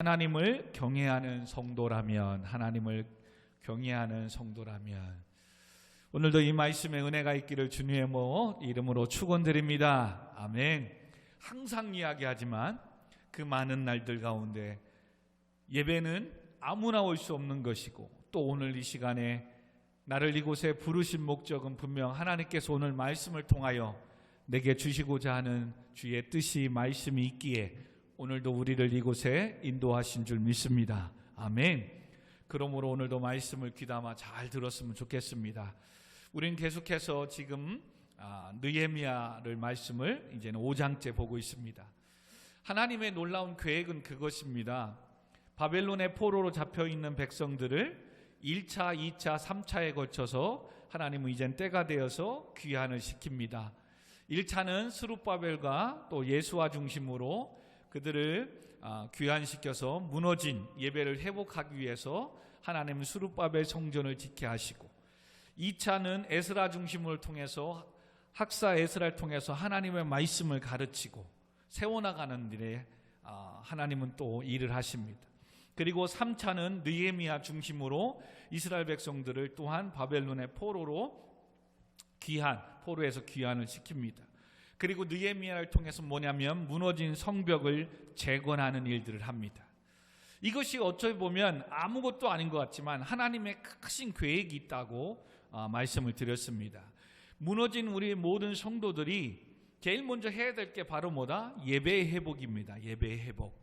하나님을 경외하는 성도라면, 오늘도 이 말씀에 은혜가 있기를 주님의 이름으로 축원드립니다. 아멘. 항상 이야기하지만 그 많은 날들 가운데 예배는 아무나 올 수 없는 것이고, 또 오늘 이 시간에 나를 이곳에 부르신 목적은 분명 하나님께서 오늘 말씀을 통하여 내게 주시고자 하는 주의 뜻이, 말씀이 있기에 오늘도 우리를 이곳에 인도하신 줄 믿습니다. 아멘. 그러므로 오늘도 말씀을 귀담아 잘 들었으면 좋겠습니다. 우린 계속해서 지금 느헤미야를 말씀을 이제는 5장째 보고 있습니다. 하나님의 놀라운 계획은 그것입니다. 바벨론의 포로로 잡혀있는 백성들을 1차, 2차, 3차에 거쳐서 하나님은 이젠 때가 되어서 귀환을 시킵니다. 1차는 스룹바벨과 또 예수와 중심으로 그들을 귀환시켜서 무너진 예배를 회복하기 위해서 하나님은 스룹바벨 성전을 짓게 하시고, 2차는 에스라 중심을 통해서, 학사 에스라를 통해서 하나님의 말씀을 가르치고 세워나가는 일에 하나님은 또 일을 하십니다. 그리고 3차는 느헤미야 중심으로 이스라엘 백성들을 또한 바벨론의 포로에서 귀환을 시킵니다. 그리고 느헤미야를 통해서 뭐냐면 무너진 성벽을 재건하는 일들을 합니다. 이것이 어찌 보면 아무것도 아닌 것 같지만 하나님의 크신 계획이 있다고 말씀을 드렸습니다. 무너진 우리 모든 성도들이 제일 먼저 해야 될 게 바로 뭐다? 예배의 회복입니다. 예배의 회복.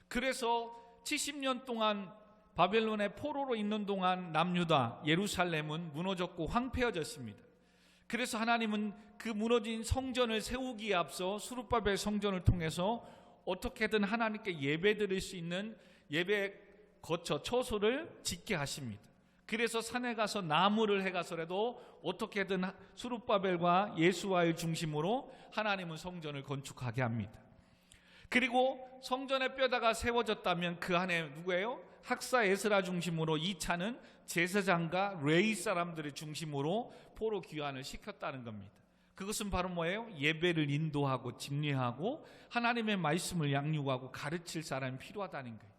그래서 70년 동안 바벨론의 포로로 있는 동안 남유다, 예루살렘은 무너졌고 황폐해졌습니다. 그래서 하나님은 그 무너진 성전을 세우기에 앞서 스룹바벨 성전을 통해서 어떻게든 하나님께 예배드릴 수 있는 예배 거처, 처소를 짓게 하십니다. 그래서 산에 가서 나무를 해가서라도 어떻게든 스룹바벨과 예수와의 중심으로 하나님은 성전을 건축하게 합니다. 그리고 성전의 뼈다가 세워졌다면 그 안에 누구예요? 학사 에스라 중심으로 2차는 제사장과 레위 사람들의 중심으로 포로 귀환을 시켰다는 겁니다. 그것은 바로 뭐예요? 예배를 인도하고 집례하고 하나님의 말씀을 양육하고 가르칠 사람이 필요하다는 거예요.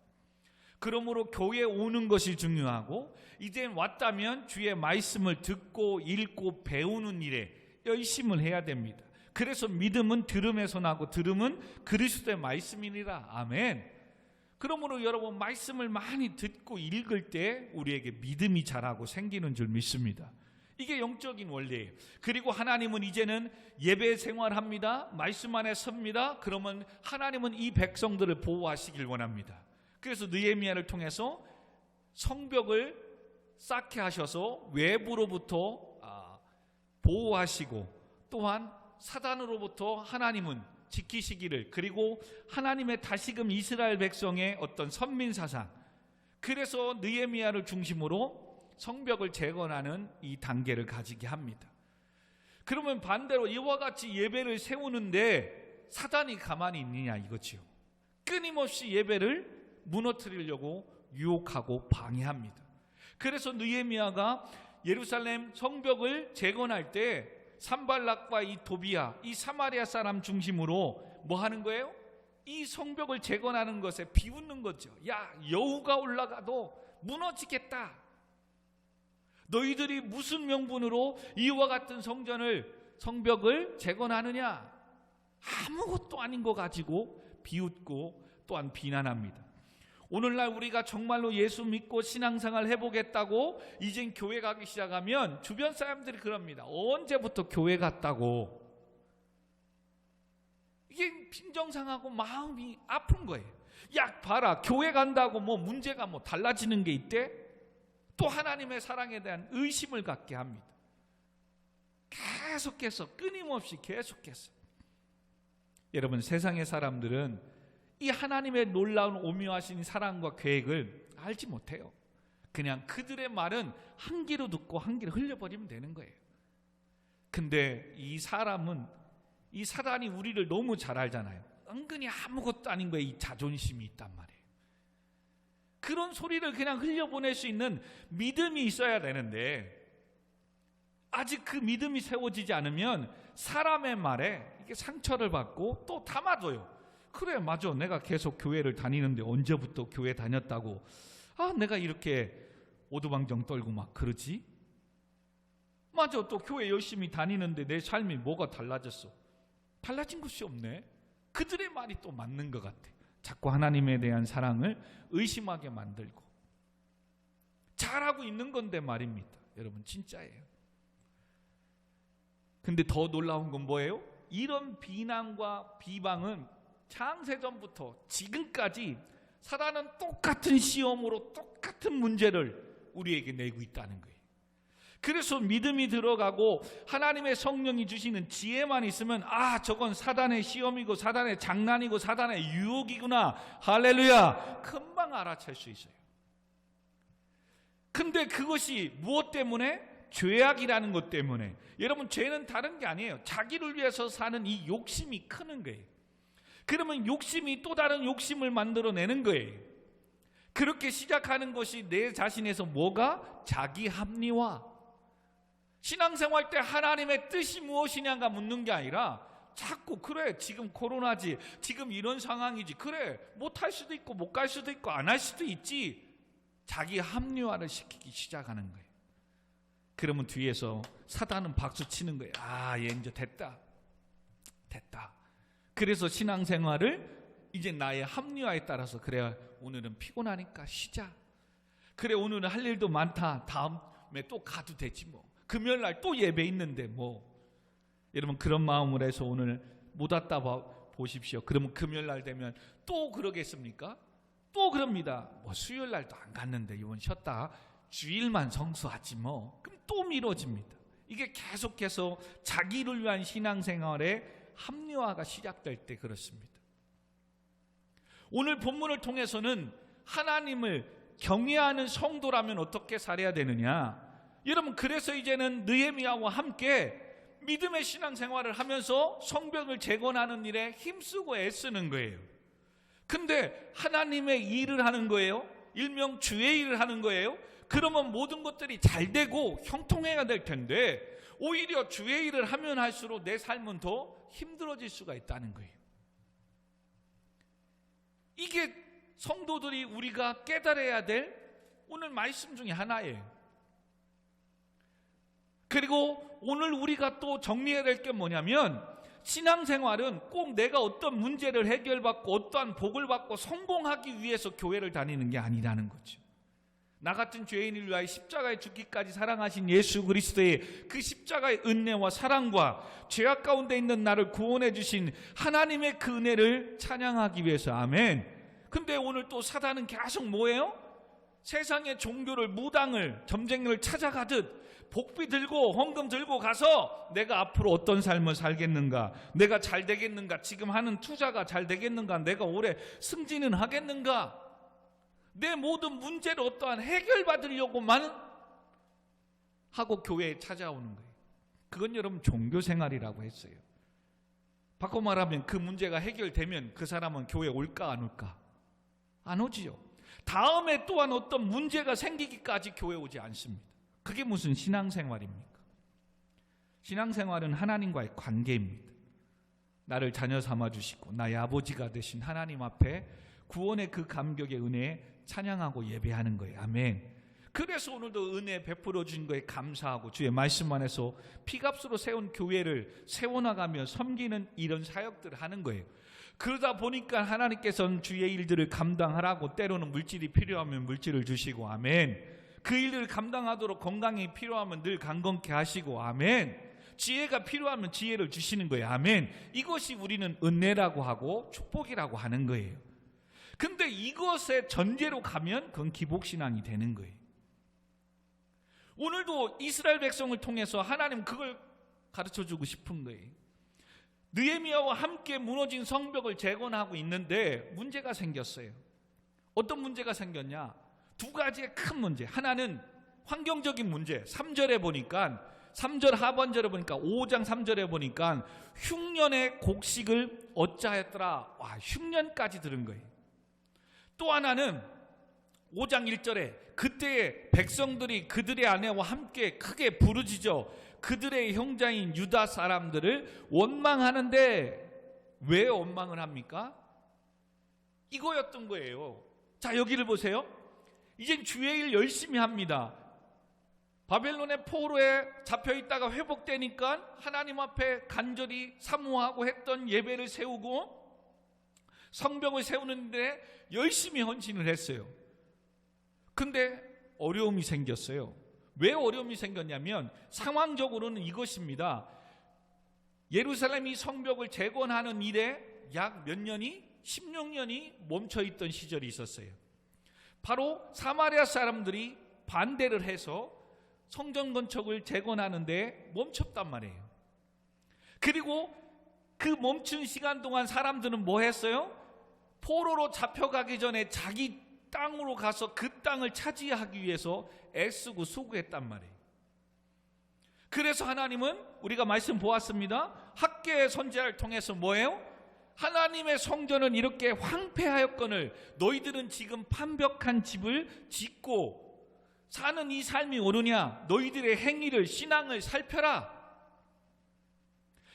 그러므로 교회에 오는 것이 중요하고, 이제 왔다면 주의 말씀을 듣고 읽고 배우는 일에 열심을 해야 됩니다. 그래서 믿음은 들음에서 나고 들음은 그리스도의 말씀이니라. 아멘. 그러므로 여러분, 말씀을 많이 듣고 읽을 때 우리에게 믿음이 자라고 생기는 줄 믿습니다. 이게 영적인 원리예요. 그리고 하나님은 이제는 예배 생활합니다. 말씀 안에 섭니다. 그러면 하나님은 이 백성들을 보호하시길 원합니다. 그래서 느헤미야를 통해서 성벽을 쌓게 하셔서 외부로부터 보호하시고, 또한 사단으로부터 하나님은 지키시기를, 그리고 하나님의 다시금 이스라엘 백성의 어떤 선민사상, 그래서 느헤미야를 중심으로 성벽을 재건하는 이 단계를 가지게 합니다. 그러면 반대로 이와 같이 예배를 세우는데 사단이 가만히 있느냐 이거지요. 끊임없이 예배를 무너뜨리려고 유혹하고 방해합니다. 그래서 느헤미야가 예루살렘 성벽을 재건할 때 산발락과 이 도비야, 이 사마리아 사람 중심으로 뭐 하는 거예요? 이 성벽을 재건하는 것에 비웃는 거죠. 야, 여우가 올라가도 무너지겠다. 너희들이 무슨 명분으로 이와 같은 성벽을 재건하느냐? 아무것도 아닌 거 가지고 비웃고 또한 비난합니다. 오늘날 우리가 정말로 예수 믿고 신앙생활 해보겠다고 이젠 교회 가기 시작하면 주변 사람들이 그럽니다. 언제부터 교회 갔다고? 이게 빈정상하고 마음이 아픈 거예요. 야, 봐라, 교회 간다고 뭐 문제가 뭐 달라지는 게 있대? 또 하나님의 사랑에 대한 의심을 갖게 합니다. 계속해서, 끊임없이 계속해서. 여러분, 세상의 사람들은 이 하나님의 놀라운 오묘하신 사랑과 계획을 알지 못해요. 그냥 그들의 말은 한 귀로 듣고 한 귀로 흘려버리면 되는 거예요. 근데 이 사단이 우리를 너무 잘 알잖아요. 은근히 아무것도 아닌 거에 이 자존심이 있단 말이에요. 그런 소리를 그냥 흘려보낼 수 있는 믿음이 있어야 되는데, 아직 그 믿음이 세워지지 않으면 사람의 말에 이게 상처를 받고 또 담아둬요. 그래 맞아, 내가 계속 교회를 다니는데 언제부터 교회 다녔다고 내가 이렇게 오두방정 떨고 막 그러지? 맞아, 또 교회 열심히 다니는데 내 삶이 뭐가 달라졌어? 달라진 것이 없네. 그들의 말이 또 맞는 것 같아. 자꾸 하나님에 대한 사랑을 의심하게 만들고 잘하고 있는 건데 말입니다. 여러분 진짜예요. 근데 더 놀라운 건 뭐예요? 이런 비난과 비방은 창세전부터 지금까지 사단은 똑같은 시험으로 똑같은 문제를 우리에게 내고 있다는 거예요. 그래서 믿음이 들어가고 하나님의 성령이 주시는 지혜만 있으면 저건 사단의 시험이고 사단의 장난이고 사단의 유혹이구나, 할렐루야, 금방 알아챌 수 있어요. 근데 그것이 무엇 때문에? 죄악이라는 것 때문에. 여러분 죄는 다른 게 아니에요. 자기를 위해서 사는 이 욕심이 크는 거예요. 그러면 욕심이 또 다른 욕심을 만들어내는 거예요. 그렇게 시작하는 것이 내 자신에서 뭐가? 자기 합리화. 신앙생활 때 하나님의 뜻이 무엇이냐가 묻는 게 아니라 자꾸 그래 지금 코로나지, 지금 이런 상황이지, 그래 못할 수도 있고 못 갈 수도 있고 안 할 수도 있지, 자기 합리화를 시키기 시작하는 거예요. 그러면 뒤에서 사단은 박수 치는 거예요. 얘 이제 됐다. 그래서 신앙생활을 이제 나의 합리화에 따라서 그래 오늘은 피곤하니까 쉬자, 그래 오늘은 할 일도 많다, 다음에 또 가도 되지 뭐, 금요일날 또 예배 있는데 뭐. 여러분 그런 마음으로 해서 오늘 못 왔다 보십시오. 그러면 금요일날 되면 또 그러겠습니까? 또 그럽니다. 뭐 수요일날도 안 갔는데 이번 쉬었다, 주일만 성수하지 뭐. 그럼 또 미뤄집니다. 이게 계속해서 자기를 위한 신앙생활의 합리화가 시작될 때 그렇습니다. 오늘 본문을 통해서는 하나님을 경외하는 성도라면 어떻게 살아야 되느냐, 여러분 그래서 이제는 느헤미야와 함께 믿음의 신앙생활을 하면서 성벽을 재건하는 일에 힘쓰고 애쓰는 거예요. 근데 하나님의 일을 하는 거예요. 일명 주의 일을 하는 거예요. 그러면 모든 것들이 잘 되고 형통해야 될 텐데 오히려 주의 일을 하면 할수록 내 삶은 더 힘들어질 수가 있다는 거예요. 이게 성도들이 우리가 깨달아야 될 오늘 말씀 중에 하나예요. 그리고 오늘 우리가 또 정리해야 될 게 뭐냐면, 신앙생활은 꼭 내가 어떤 문제를 해결받고 어떠한 복을 받고 성공하기 위해서 교회를 다니는 게 아니라는 거죠. 나 같은 죄인을 위하여 십자가에 죽기까지 사랑하신 예수 그리스도의 그 십자가의 은혜와 사랑과 죄악 가운데 있는 나를 구원해 주신 하나님의 그 은혜를 찬양하기 위해서. 아멘. 근데 오늘 또 사단은 계속 뭐예요? 세상의 종교를, 무당을, 점쟁이를 찾아가듯 복비 들고 헌금 들고 가서 내가 앞으로 어떤 삶을 살겠는가, 내가 잘 되겠는가, 지금 하는 투자가 잘 되겠는가, 내가 올해 승진은 하겠는가, 내 모든 문제를 어떠한 해결받으려고만 하고 교회에 찾아오는 거예요. 그건 여러분 종교생활이라고 했어요. 바꿔 말하면 그 문제가 해결되면 그 사람은 교회에 올까 안 올까? 안 오지요. 다음에 또한 어떤 문제가 생기기까지 교회에 오지 않습니다. 그게 무슨 신앙생활입니까? 신앙생활은 하나님과의 관계입니다. 나를 자녀 삼아주시고 나의 아버지가 되신 하나님 앞에 구원의 그 감격의 은혜에 찬양하고 예배하는 거예요. 아멘. 그래서 오늘도 은혜 베풀어 주신 거에 감사하고 주의 말씀 안에서 피값으로 세운 교회를 세워나가며 섬기는 이런 사역들을 하는 거예요. 그러다 보니까 하나님께서는 주의 일들을 감당하라고 때로는 물질이 필요하면 물질을 주시고, 아멘. 그 일을 감당하도록 건강이 필요하면 늘 강건케 하시고, 아멘. 지혜가 필요하면 지혜를 주시는 거예요. 아멘. 이것이 우리는 은혜라고 하고 축복이라고 하는 거예요. 근데 이것의 전제로 가면 그건 기복신앙이 되는 거예요. 오늘도 이스라엘 백성을 통해서 하나님 그걸 가르쳐주고 싶은 거예요. 느헤미야와 함께 무너진 성벽을 재건하고 있는데 문제가 생겼어요. 어떤 문제가 생겼냐? 두 가지의 큰 문제. 하나는 환경적인 문제. 3절에 보니까, 3절 하반절에 보니까, 5장 3절에 보니까 흉년의 곡식을 어찌하였더라. 와, 흉년까지 들은 거예요. 또 하나는 5장 1절에 그때의 백성들이 그들의 아내와 함께 크게 부르짖어 그들의 형제인 유다 사람들을 원망하는데, 왜 원망을 합니까? 이거였던 거예요. 자, 여기를 보세요. 이젠 주의 일 열심히 합니다. 바벨론의 포로에 잡혀있다가 회복되니까 하나님 앞에 간절히 사모하고 했던 예배를 세우고 성벽을 세우는데 열심히 헌신을 했어요. 근데 어려움이 생겼어요. 왜 어려움이 생겼냐면 상황적으로는 이것입니다. 예루살렘이 성벽을 재건하는 일에 약 몇 년이? 16년이 멈춰있던 시절이 있었어요. 바로 사마리아 사람들이 반대를 해서 성전 건축을 재건하는데 멈췄단 말이에요. 그리고 그 멈춘 시간 동안 사람들은 뭐 했어요? 포로로 잡혀가기 전에 자기 땅으로 가서 그 땅을 차지하기 위해서 애쓰고 수고했단 말이에요. 그래서 하나님은 우리가 말씀 보았습니다. 학개의 선지자를 통해서 뭐예요? 하나님의 성전은 이렇게 황폐하였거늘 너희들은 지금 판벽한 집을 짓고 사는 이 삶이 옳으냐? 너희들의 행위를, 신앙을 살펴라.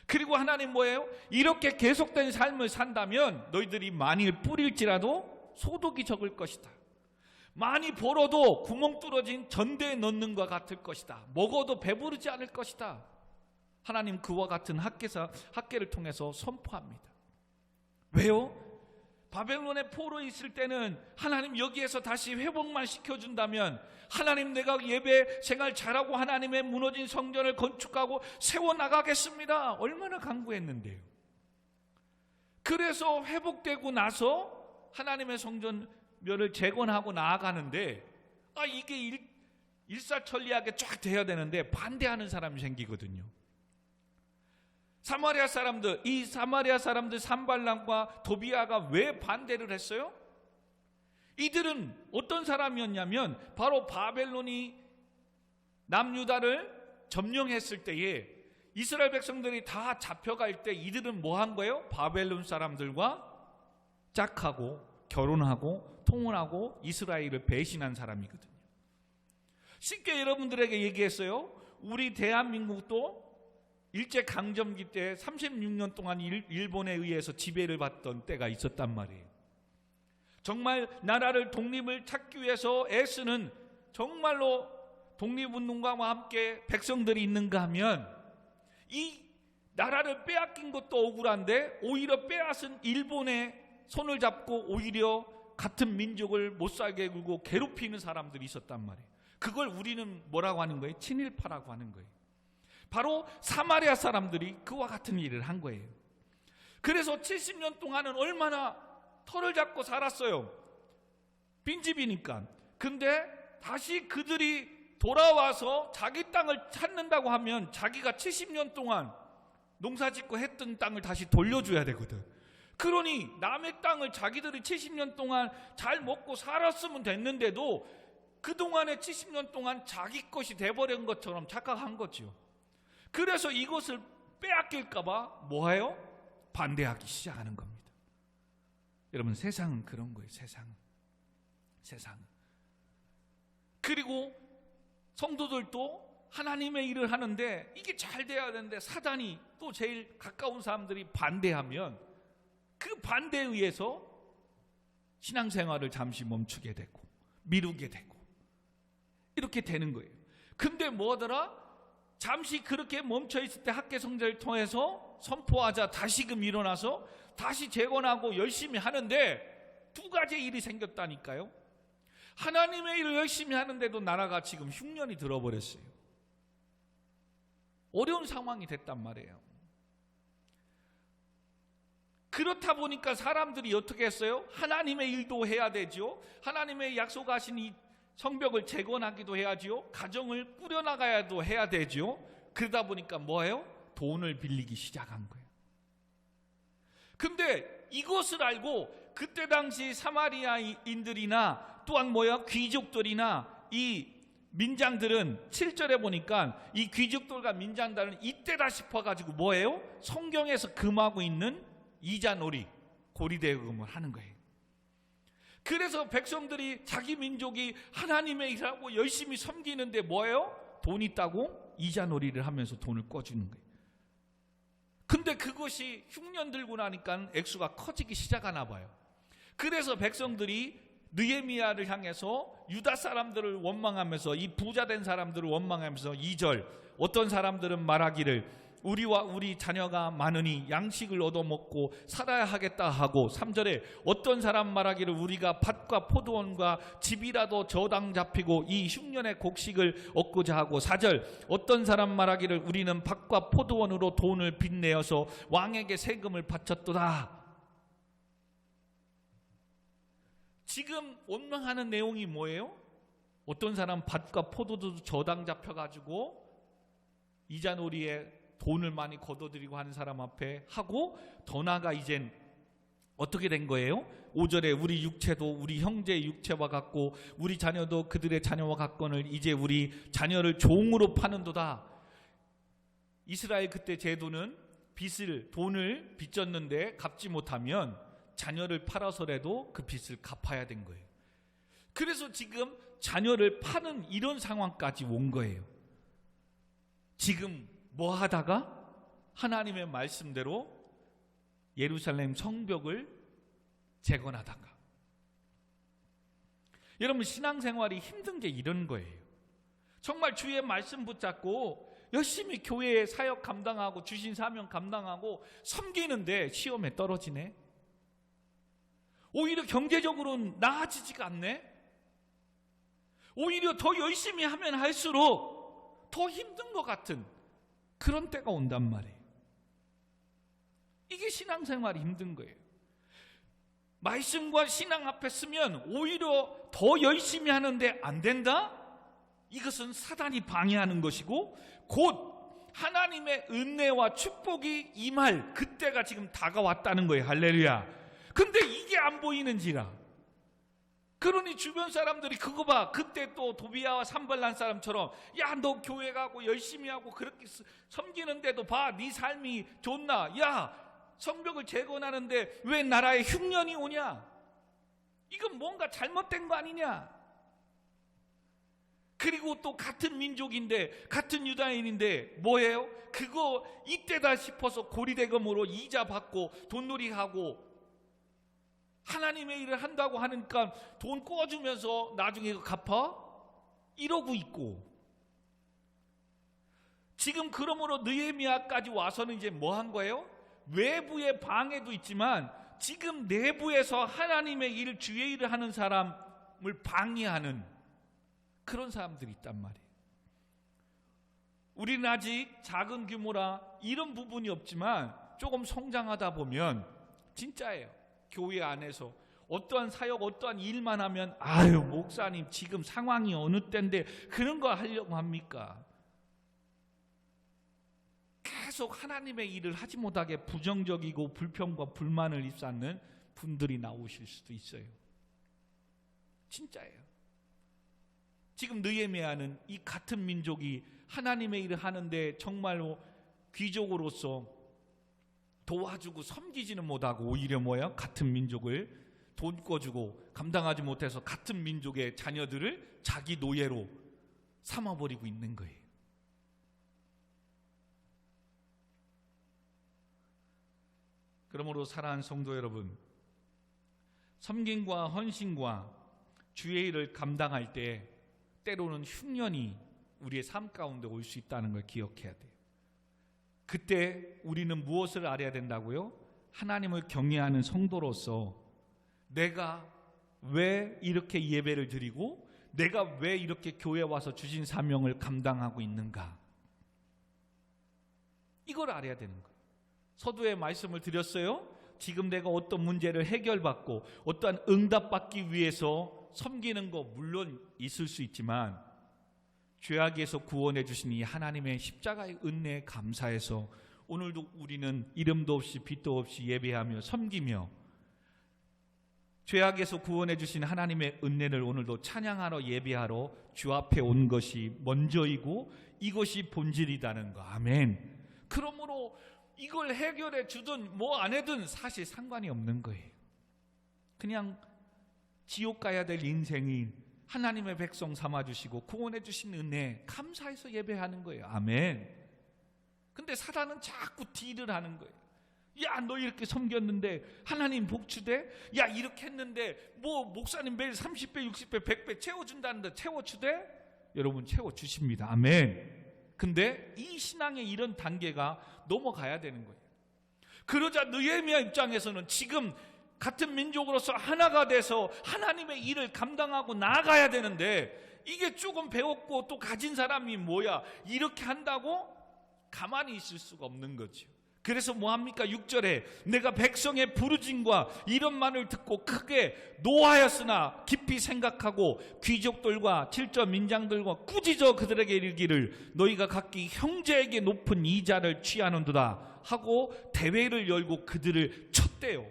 그리고 하나님 뭐예요? 이렇게 계속된 삶을 산다면 너희들이 만일 뿌릴지라도 소득이 적을 것이다. 많이 벌어도 구멍 뚫어진 전대에 넣는 것과 같을 것이다. 먹어도 배부르지 않을 것이다. 하나님 그와 같은 학개를 통해서 선포합니다. 왜요? 바벨론의 포로에 있을 때는 하나님 여기에서 다시 회복만 시켜준다면 하나님 내가 예배 생활 잘하고 하나님의 무너진 성전을 건축하고 세워나가겠습니다. 얼마나 간구했는데요. 그래서 회복되고 나서 하나님의 성전을 재건하고 나아가는데 이게 일사천리하게 쫙 돼야 되는데 반대하는 사람이 생기거든요. 사마리아 사람들 산발람과 도비아가 왜 반대를 했어요? 이들은 어떤 사람이었냐면 바로 바벨론이 남유다를 점령했을 때에 이스라엘 백성들이 다 잡혀갈 때 이들은 뭐 한 거예요? 바벨론 사람들과 짝하고 결혼하고 통혼하고 이스라엘을 배신한 사람이거든요. 쉽게 여러분들에게 얘기했어요. 우리 대한민국도 일제강점기 때 36년 동안 일본에 의해서 지배를 받던 때가 있었단 말이에요. 정말 나라를 독립을 찾기 위해서 애쓰는 정말로 독립운동가와 함께 백성들이 있는가 하면 이 나라를 빼앗긴 것도 억울한데 오히려 빼앗은 일본의 손을 잡고 오히려 같은 민족을 못살게 굴고 괴롭히는 사람들이 있었단 말이에요. 그걸 우리는 뭐라고 하는 거예요? 친일파라고 하는 거예요. 바로 사마리아 사람들이 그와 같은 일을 한 거예요. 그래서 70년 동안은 얼마나 털을 잡고 살았어요. 빈집이니까. 근데 다시 그들이 돌아와서 자기 땅을 찾는다고 하면 자기가 70년 동안 농사짓고 했던 땅을 다시 돌려줘야 되거든. 그러니 남의 땅을 자기들이 70년 동안 잘 먹고 살았으면 됐는데도 그동안에 70년 동안 자기 것이 돼버린 것처럼 착각한 거죠. 그래서 이것을 빼앗길까봐 뭐해요? 반대하기 시작하는 겁니다. 여러분 세상은 그런 거예요. 세상은. 그리고 성도들도 하나님의 일을 하는데 이게 잘 돼야 되는데 사단이 또 제일 가까운 사람들이 반대하면 그 반대에 의해서 신앙생활을 잠시 멈추게 되고 미루게 되고 이렇게 되는 거예요. 근데 뭐더라? 잠시 그렇게 멈춰있을 때 학개성전을 통해서 선포하자 다시금 일어나서 다시 재건하고 열심히 하는데 두 가지 일이 생겼다니까요. 하나님의 일을 열심히 하는데도 나라가 지금 흉년이 들어버렸어요. 어려운 상황이 됐단 말이에요. 그렇다 보니까 사람들이 어떻게 했어요? 하나님의 일도 해야 되죠. 하나님의 약속하신 이 성벽을 재건하기도 해야지요. 가정을 꾸려나가야도 해야 되죠. 그러다 보니까 뭐예요? 돈을 빌리기 시작한 거예요. 근데 이것을 알고 그때 당시 사마리아인들이나 또한 귀족들이나 이 민장들은 7절에 보니까 이 귀족들과 민장들은 이때다 싶어가지고 뭐예요? 성경에서 금하고 있는 이자놀이, 고리대금을 하는 거예요. 그래서 백성들이 자기 민족이 하나님의 일하고 열심히 섬기는데 뭐예요? 돈 있다고 이자놀이를 하면서 돈을 꿔주는 거예요. 근데 그것이 흉년 들고 나니까 액수가 커지기 시작하나 봐요. 그래서 백성들이 느헤미야를 향해서 유다 사람들을 원망하면서, 이 부자된 사람들을 원망하면서 2절, 어떤 사람들은 말하기를 우리와 우리 자녀가 많으니 양식을 얻어먹고 살아야 하겠다 하고, 3절에 어떤 사람 말하기를 우리가 밭과 포도원과 집이라도 저당 잡히고 이 흉년의 곡식을 얻고자 하고, 4절 어떤 사람 말하기를 우리는 밭과 포도원으로 돈을 빚내어서 왕에게 세금을 바쳤도다. 지금 원망하는 내용이 뭐예요? 어떤 사람 밭과 포도도 저당 잡혀가지고 이자놀이에 돈을 많이 걷어들이고 하는 사람 앞에 하고, 더 나아가 이젠 어떻게 된 거예요? 5절에 우리 육체도 우리 형제의 육체와 같고 우리 자녀도 그들의 자녀와 같거늘 이제 우리 자녀를 종으로 파는도다. 이스라엘 그때 제도는 돈을 빚졌는데 갚지 못하면 자녀를 팔아서라도 그 빚을 갚아야 된 거예요. 그래서 지금 자녀를 파는 이런 상황까지 온 거예요. 지금 뭐 하다가? 하나님의 말씀대로 예루살렘 성벽을 재건하다가. 여러분, 신앙생활이 힘든 게 이런 거예요. 정말 주의 말씀 붙잡고 열심히 교회의 사역 감당하고 주신 사명 감당하고 섬기는데 시험에 떨어지네. 오히려 경제적으로는 나아지지가 않네. 오히려 더 열심히 하면 할수록 더 힘든 것 같은 그런 때가 온단 말이에요. 이게 신앙생활이 힘든 거예요. 말씀과 신앙 앞에 서면 오히려 더 열심히 하는데 안 된다? 이것은 사단이 방해하는 것이고, 곧 하나님의 은혜와 축복이 임할 그때가 지금 다가왔다는 거예요. 할렐루야. 근데 이게 안 보이는지라. 그러니 주변 사람들이 그거 봐, 그때 또 도비야와 산발란 사람처럼, 야 너 교회 가고 열심히 하고 그렇게 섬기는데도 봐, 네 삶이 좋나? 야 성벽을 재건하는데 왜 나라에 흉년이 오냐? 이건 뭔가 잘못된 거 아니냐? 그리고 또 같은 민족인데, 같은 유다인인데 뭐예요? 그거 이때다 싶어서 고리대금으로 이자 받고 돈놀이하고 하나님의 일을 한다고 하니까 돈 꿔주면서 나중에 갚아? 이러고 있고. 지금 그러므로 느헤미야까지 와서는 이제 뭐 한 거예요? 외부의 방해도 있지만 지금 내부에서 하나님의 일, 주의 일을 하는 사람을 방해하는 그런 사람들이 있단 말이에요. 우리는 아직 작은 규모라 이런 부분이 없지만 조금 성장하다 보면 진짜예요. 교회 안에서 어떠한 사역, 어떠한 일만 하면 아유 목사님 지금 상황이 어느 때인데 그런 거 하려고 합니까? 계속 하나님의 일을 하지 못하게 부정적이고 불평과 불만을 입사하는 분들이 나오실 수도 있어요. 진짜예요. 지금 느헤미야는 이 같은 민족이 하나님의 일을 하는데 정말로 귀족으로서 도와주고 섬기지는 못하고 오히려 뭐야? 같은 민족을 돈 꿔주고 감당하지 못해서 같은 민족의 자녀들을 자기 노예로 삼아버리고 있는 거예요. 그러므로 사랑하는 성도 여러분, 섬김과 헌신과 주의 일을 감당할 때 때로는 흉년이 우리의 삶 가운데 올 수 있다는 걸 기억해야 돼요. 그때 우리는 무엇을 알아야 된다고요? 하나님을 경외하는 성도로서 내가 왜 이렇게 예배를 드리고 내가 왜 이렇게 교회에 와서 주신 사명을 감당하고 있는가, 이걸 알아야 되는 거예요. 서두에 말씀을 드렸어요. 지금 내가 어떤 문제를 해결받고 어떠한 응답받기 위해서 섬기는 거 물론 있을 수 있지만 죄악에서 구원해 주신 이 하나님의 십자가의 은혜에 감사해서 오늘도 우리는 이름도 없이 빛도 없이 예배하며 섬기며 죄악에서 구원해 주신 하나님의 은혜를 오늘도 찬양하러 예배하러 주 앞에 온 것이 먼저이고 이것이 본질이라는 거. 아멘. 그러므로 이걸 해결해 주든 뭐 안 해든 사실 상관이 없는 거예요. 그냥 지옥 가야 될 인생이 하나님의 백성 삼아주시고 구원해 주신 은혜 감사해서 예배하는 거예요. 아멘. 근데 사단은 자꾸 딜을 하는 거예요. 야, 너 이렇게 섬겼는데 하나님 복주대? 야, 이렇게 했는데 뭐 목사님 매일 30배, 60배, 100배 채워준다는데 채워주대? 여러분, 채워주십니다. 아멘. 근데 이 신앙의 이런 단계가 넘어가야 되는 거예요. 그러자 느헤미야 입장에서는 지금 같은 민족으로서 하나가 돼서 하나님의 일을 감당하고 나아가야 되는데, 이게 조금 배웠고 또 가진 사람이 뭐야, 이렇게 한다고 가만히 있을 수가 없는 거죠. 그래서 뭐합니까? 6절에 내가 백성의 부르짖음과 이런 말을 듣고 크게 노하였으나 깊이 생각하고 귀족들과 칠저 민장들과 꾸짖어 그들에게 이르기를 너희가 각기 형제에게 높은 이자를 취하는도다 하고 대회를 열고 그들을 쳤대요.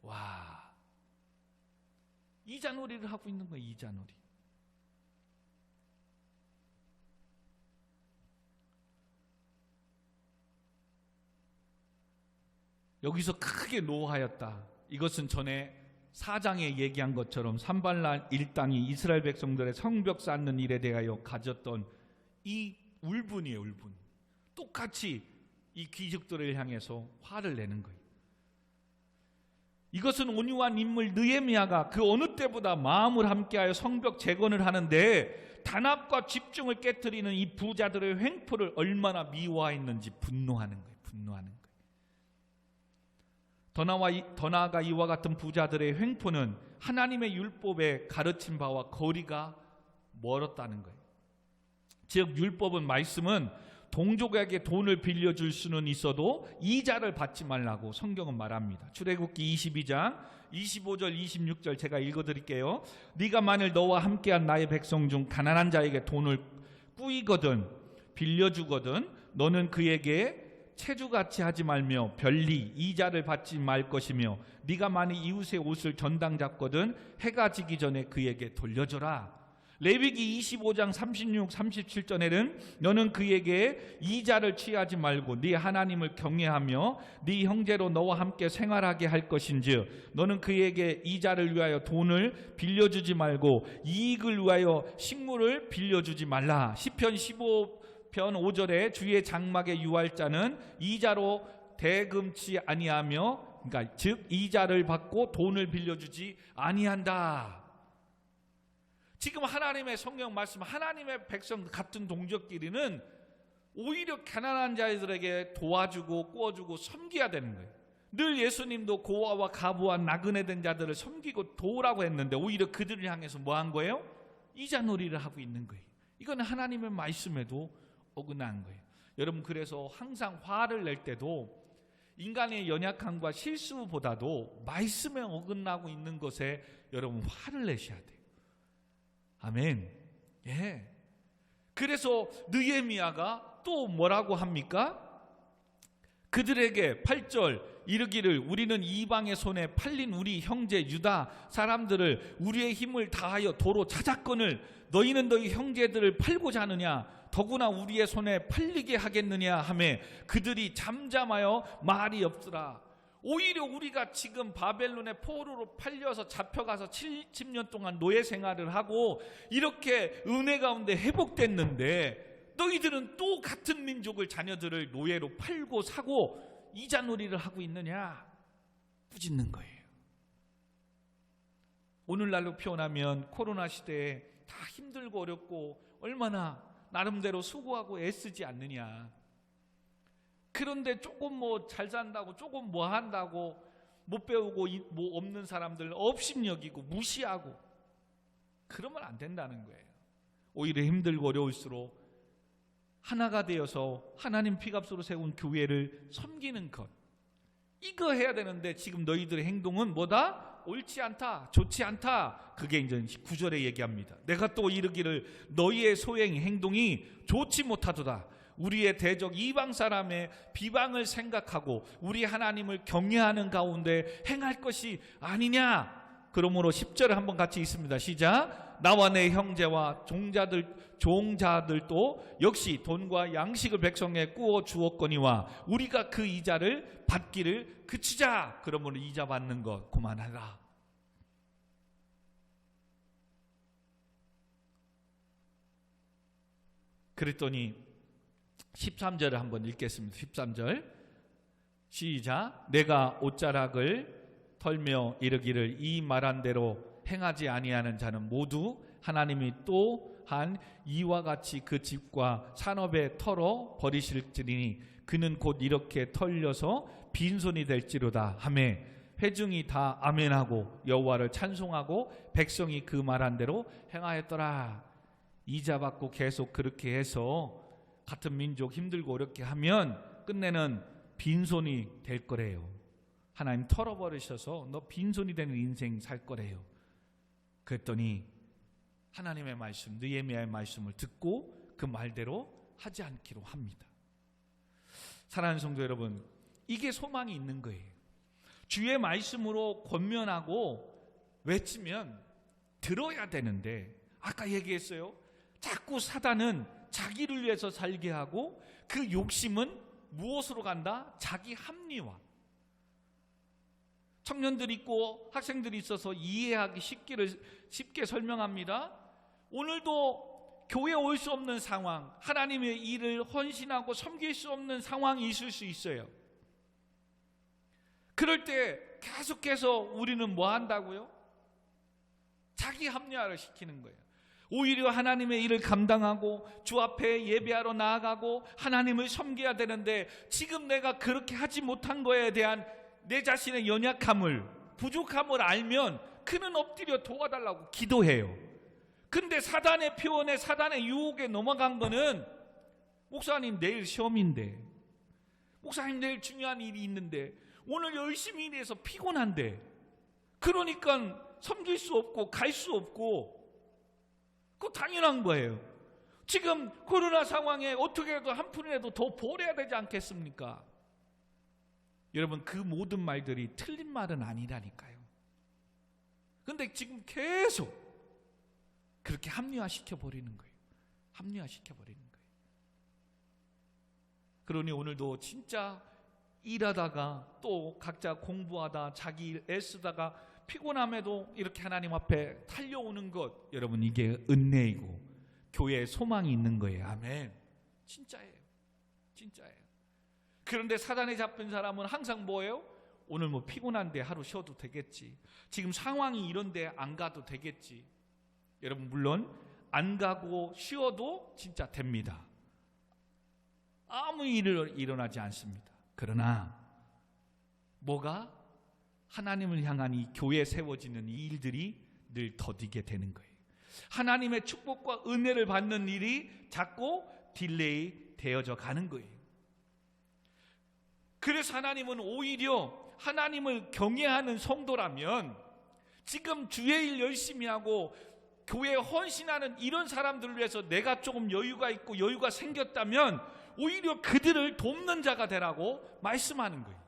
와, 이자놀이를 하고 있는 거예요. 이자놀이. 여기서 크게 노하였다. 이것은 전에 4장에 얘기한 것처럼 산발락 일당이 이스라엘 백성들의 성벽 쌓는 일에 대하여 가졌던 이 울분이에요. 울분. 똑같이 이 귀족들을 향해서 화를 내는 거예요. 이것은 온유한 인물 느헤미야가 그 어느 때보다 마음을 함께하여 성벽 재건을 하는데 단합과 집중을 깨트리는 이 부자들의 횡포를 얼마나 미워했는지 분노하는 거예요. 분노하는 거예요. 더 나아가 이와 같은 부자들의 횡포는 하나님의 율법에 가르친 바와 거리가 멀었다는 거예요. 즉 율법은, 말씀은 동족에게 돈을 빌려줄 수는 있어도 이자를 받지 말라고 성경은 말합니다. 출애굽기 22장 25절 26절 제가 읽어드릴게요. 네가 만일 너와 함께한 나의 백성 중 가난한 자에게 돈을 꾸이거든 빌려주거든 너는 그에게 체주같이 하지 말며 별리 이자를 받지 말 것이며 네가 만일 이웃의 옷을 전당 잡거든 해가 지기 전에 그에게 돌려줘라. 레위기 25장 36, 37절에는 너는 그에게 이자를 취하지 말고 네 하나님을 경외하며 네 형제로 너와 함께 생활하게 할 것인즉 너는 그에게 이자를 위하여 돈을 빌려주지 말고 이익을 위하여 식물을 빌려주지 말라. 시편 15편 5절에 주의 장막에 유할 자는 이자로 대금치 아니하며, 그러니까 즉 이자를 받고 돈을 빌려주지 아니한다. 지금 하나님의 성경 말씀, 하나님의 백성 같은 동족끼리는 오히려 가난한 자들에게 도와주고 꾸어주고 섬겨야 되는 거예요. 늘 예수님도 고아와 가부와 나그네 된 자들을 섬기고 도우라고 했는데 오히려 그들을 향해서 뭐 한 거예요? 이자놀이를 하고 있는 거예요. 이건 하나님의 말씀에도 어긋난 거예요. 여러분, 그래서 항상 화를 낼 때도 인간의 연약함과 실수보다도 말씀에 어긋나고 있는 것에 여러분 화를 내셔야 돼요. 아멘. 예. 그래서 느헤미야가 또 뭐라고 합니까? 그들에게 8절 이르기를 우리는 이방의 손에 팔린 우리 형제 유다 사람들을 우리의 힘을 다하여 도로 찾았거늘 너희는 너희 형제들을 팔고자 하느냐 더구나 우리의 손에 팔리게 하겠느냐 하매 그들이 잠잠하여 말이 없더라. 오히려 우리가 지금 바벨론의 포로로 팔려서 잡혀가서 70년 동안 노예 생활을 하고 이렇게 은혜 가운데 회복됐는데 너희들은 또 같은 민족을 자녀들을 노예로 팔고 사고 이자놀이를 하고 있느냐, 꾸짖는 거예요. 오늘날로 표현하면 코로나 시대에 다 힘들고 어렵고 얼마나 나름대로 수고하고 애쓰지 않느냐. 그런데 조금 뭐 잘 산다고 조금 뭐 한다고 못 배우고 뭐 없는 사람들 업신여기고 무시하고 그러면 안 된다는 거예요. 오히려 힘들고 어려울수록 하나가 되어서 하나님 피값으로 세운 교회를 섬기는 것, 이거 해야 되는데 지금 너희들의 행동은 뭐다? 옳지 않다, 좋지 않다. 그게 이제 9절에 얘기합니다. 내가 또 이르기를 너희의 소행 행동이 좋지 못하도다. 우리의 대적 이방 사람의 비방을 생각하고 우리 하나님을 경외하는 가운데 행할 것이 아니냐. 그러므로 10절에 한번 같이 읽습니다. 시작. 나와 내 형제와 종자들도 역시 돈과 양식을 백성에 꾸어 주었거니와 우리가 그 이자를 받기를 그치자. 그러므로 이자 받는 것 그만하라. 그랬더니 13절을 한번 읽겠습니다. 13절 시작. 내가 옷자락을 털며 이르기를 이 말한 대로 행하지 아니하는 자는 모두 하나님이 또한 이와 같이 그 집과 산업에 털어 버리실지니 그는 곧 이렇게 털려서 빈손이 될지로다 하매 회중이 다 아멘하고 여호와를 찬송하고 백성이 그 말한 대로 행하였더라. 이자 받고 계속 그렇게 해서 같은 민족 힘들고 어렵게 하면 끝내는 빈손이 될 거래요. 하나님 털어버리셔서 너 빈손이 되는 인생 살 거래요. 그랬더니 하나님의 말씀, 느헤미야의 말씀을 듣고 그 말대로 하지 않기로 합니다. 사랑하는 성도 여러분, 이게 소망이 있는 거예요. 주의 말씀으로 권면하고 외치면 들어야 되는데, 아까 얘기했어요. 자꾸 사단은 자기를 위해서 살게 하고 그 욕심은 무엇으로 간다? 자기 합리화. 청년들 있고 학생들이 있어서 이해하기 쉽게 설명합니다. 오늘도 교회에 올 수 없는 상황, 하나님의 일을 헌신하고 섬길 수 없는 상황이 있을 수 있어요. 그럴 때 계속해서 우리는 뭐 한다고요? 자기 합리화를 시키는 거예요. 오히려 하나님의 일을 감당하고 주 앞에 예배하러 나아가고 하나님을 섬겨야 되는데 지금 내가 그렇게 하지 못한 거에 대한 내 자신의 연약함을, 부족함을 알면 그는 엎드려 도와달라고 기도해요. 근데 사단의 표현에, 사단의 유혹에 넘어간 거는 목사님 내일 시험인데, 목사님 내일 중요한 일이 있는데, 오늘 열심히 일해서 피곤한데, 그러니까 섬길 수 없고 갈 수 없고, 그거 당연한 거예요. 지금 코로나 상황에 어떻게 해도 한 푼이라도 더 벌어야 되지 않겠습니까? 여러분, 그 모든 말들이 틀린 말은 아니라니까요. 근데 지금 계속 그렇게 합리화시켜버리는 거예요. 합리화시켜버리는 거예요. 그러니 오늘도 진짜 일하다가 또 각자 공부하다 자기 일 애쓰다가 피곤함에도 이렇게 하나님 앞에 달려오는 것, 여러분 이게 은혜이고 교회에 소망이 있는 거예요. 아멘. 진짜예요. 진짜예요. 그런데 사단에 잡힌 사람은 항상 뭐예요? 오늘 뭐 피곤한데 하루 쉬어도 되겠지. 지금 상황이 이런데 안 가도 되겠지. 여러분 물론 안 가고 쉬어도 진짜 됩니다. 아무 일을 일어나지 않습니다. 그러나 뭐가? 하나님을 향한 이 교회에 세워지는 이 일들이 늘 더디게 되는 거예요. 하나님의 축복과 은혜를 받는 일이 자꾸 딜레이 되어져 가는 거예요. 그래서 하나님은 오히려 하나님을 경외하는 성도라면 지금 주의 일 열심히 하고 교회에 헌신하는 이런 사람들을 위해서 내가 조금 여유가 있고 여유가 생겼다면 오히려 그들을 돕는 자가 되라고 말씀하는 거예요.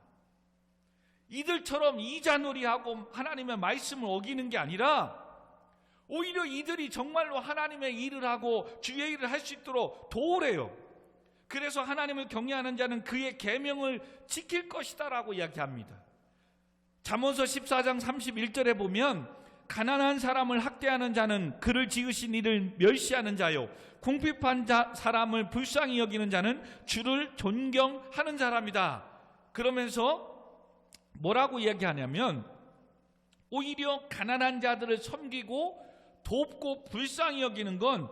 이들처럼 이자놀이하고 하나님의 말씀을 어기는 게 아니라 오히려 이들이 정말로 하나님의 일을 하고 주의 일을 할 수 있도록 도우래요. 그래서 하나님을 경외하는 자는 그의 계명을 지킬 것이다 라고 이야기합니다. 잠언서 14장 31절에 보면 가난한 사람을 학대하는 자는 그를 지으신 이를 멸시하는 자요, 궁핍한 사람을 불쌍히 여기는 자는 주를 존경하는 사람이다. 그러면서 뭐라고 이야기하냐면 오히려 가난한 자들을 섬기고 돕고 불쌍히 여기는 건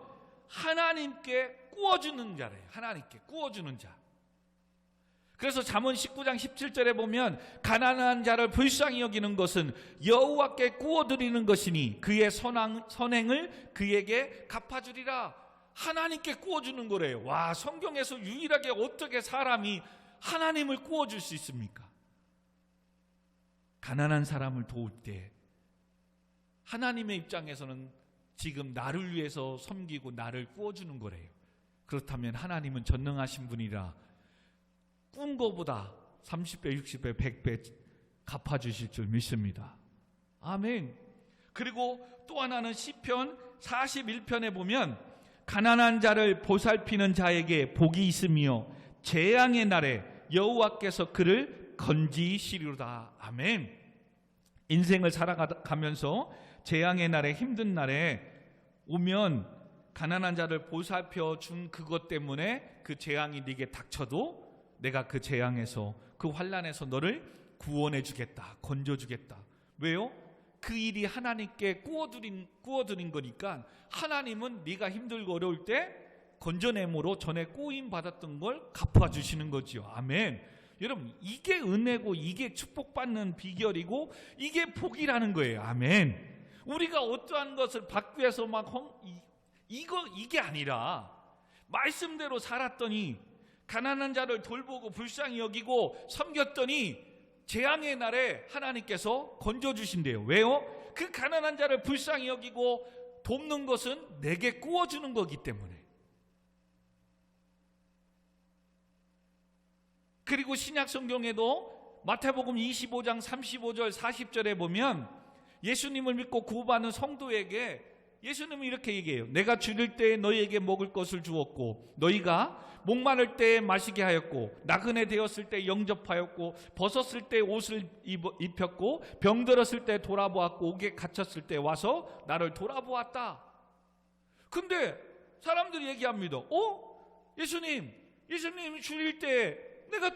하나님께 꾸어주는 자래요. 하나님께 꾸어주는 자. 그래서 잠언 19장 17절에 보면 가난한 자를 불쌍히 여기는 것은 여호와께 꾸어드리는 것이니 그의 선행을 그에게 갚아주리라. 하나님께 꾸어주는 거래요. 와, 성경에서 유일하게 어떻게 사람이 하나님을 꾸어줄 수 있습니까? 가난한 사람을 도울 때 하나님의 입장에서는 지금 나를 위해서 섬기고 나를 꾸어주는 거래요. 그렇다면 하나님은 전능하신 분이라 꾼 거보다 30배, 60배, 100배 갚아주실 줄 믿습니다. 아멘. 그리고 또 하나는 시편 41편에 보면 가난한 자를 보살피는 자에게 복이 있으며 재앙의 날에 여호와께서 그를 건지시리로다. 아멘. 인생을 살아가면서 재앙의 날에, 힘든 날에 오면 가난한 자를 보살펴 준 그것 때문에 그 재앙이 네게 닥쳐도 내가 그 재앙에서, 그 환난에서 너를 구원해 주겠다, 건져 주겠다. 왜요? 그 일이 하나님께 꾸어드린 거니까 하나님은 네가 힘들고 어려울 때 건져냄으로 전에 꾸임 받았던 걸 갚아주시는 거지요. 아멘. 여러분, 이게 은혜고 이게 축복받는 비결이고 이게 복이라는 거예요. 아멘. 우리가 어떠한 것을 받기 위해서 이게 아니라 말씀대로 살았더니, 가난한 자를 돌보고 불쌍히 여기고 섬겼더니 재앙의 날에 하나님께서 건져주신대요. 왜요? 그 가난한 자를 불쌍히 여기고 돕는 것은 내게 꾸어주는 거기 때문에. 그리고 신약 성경에도 마태복음 25장 35절 40절에 보면 예수님을 믿고 구원받는 성도에게 예수님이 이렇게 얘기해요. 내가 줄일 때에 너희에게 먹을 것을 주었고, 너희가 목마를 때에 마시게 하였고, 나그네 되었을 때 영접하였고, 벗었을 때 옷을 입혔고, 병들었을 때 돌아보았고, 옥에 갇혔을 때 와서 나를 돌아보았다. 근데 사람들이 얘기합니다. 예수님이 줄일 때 내가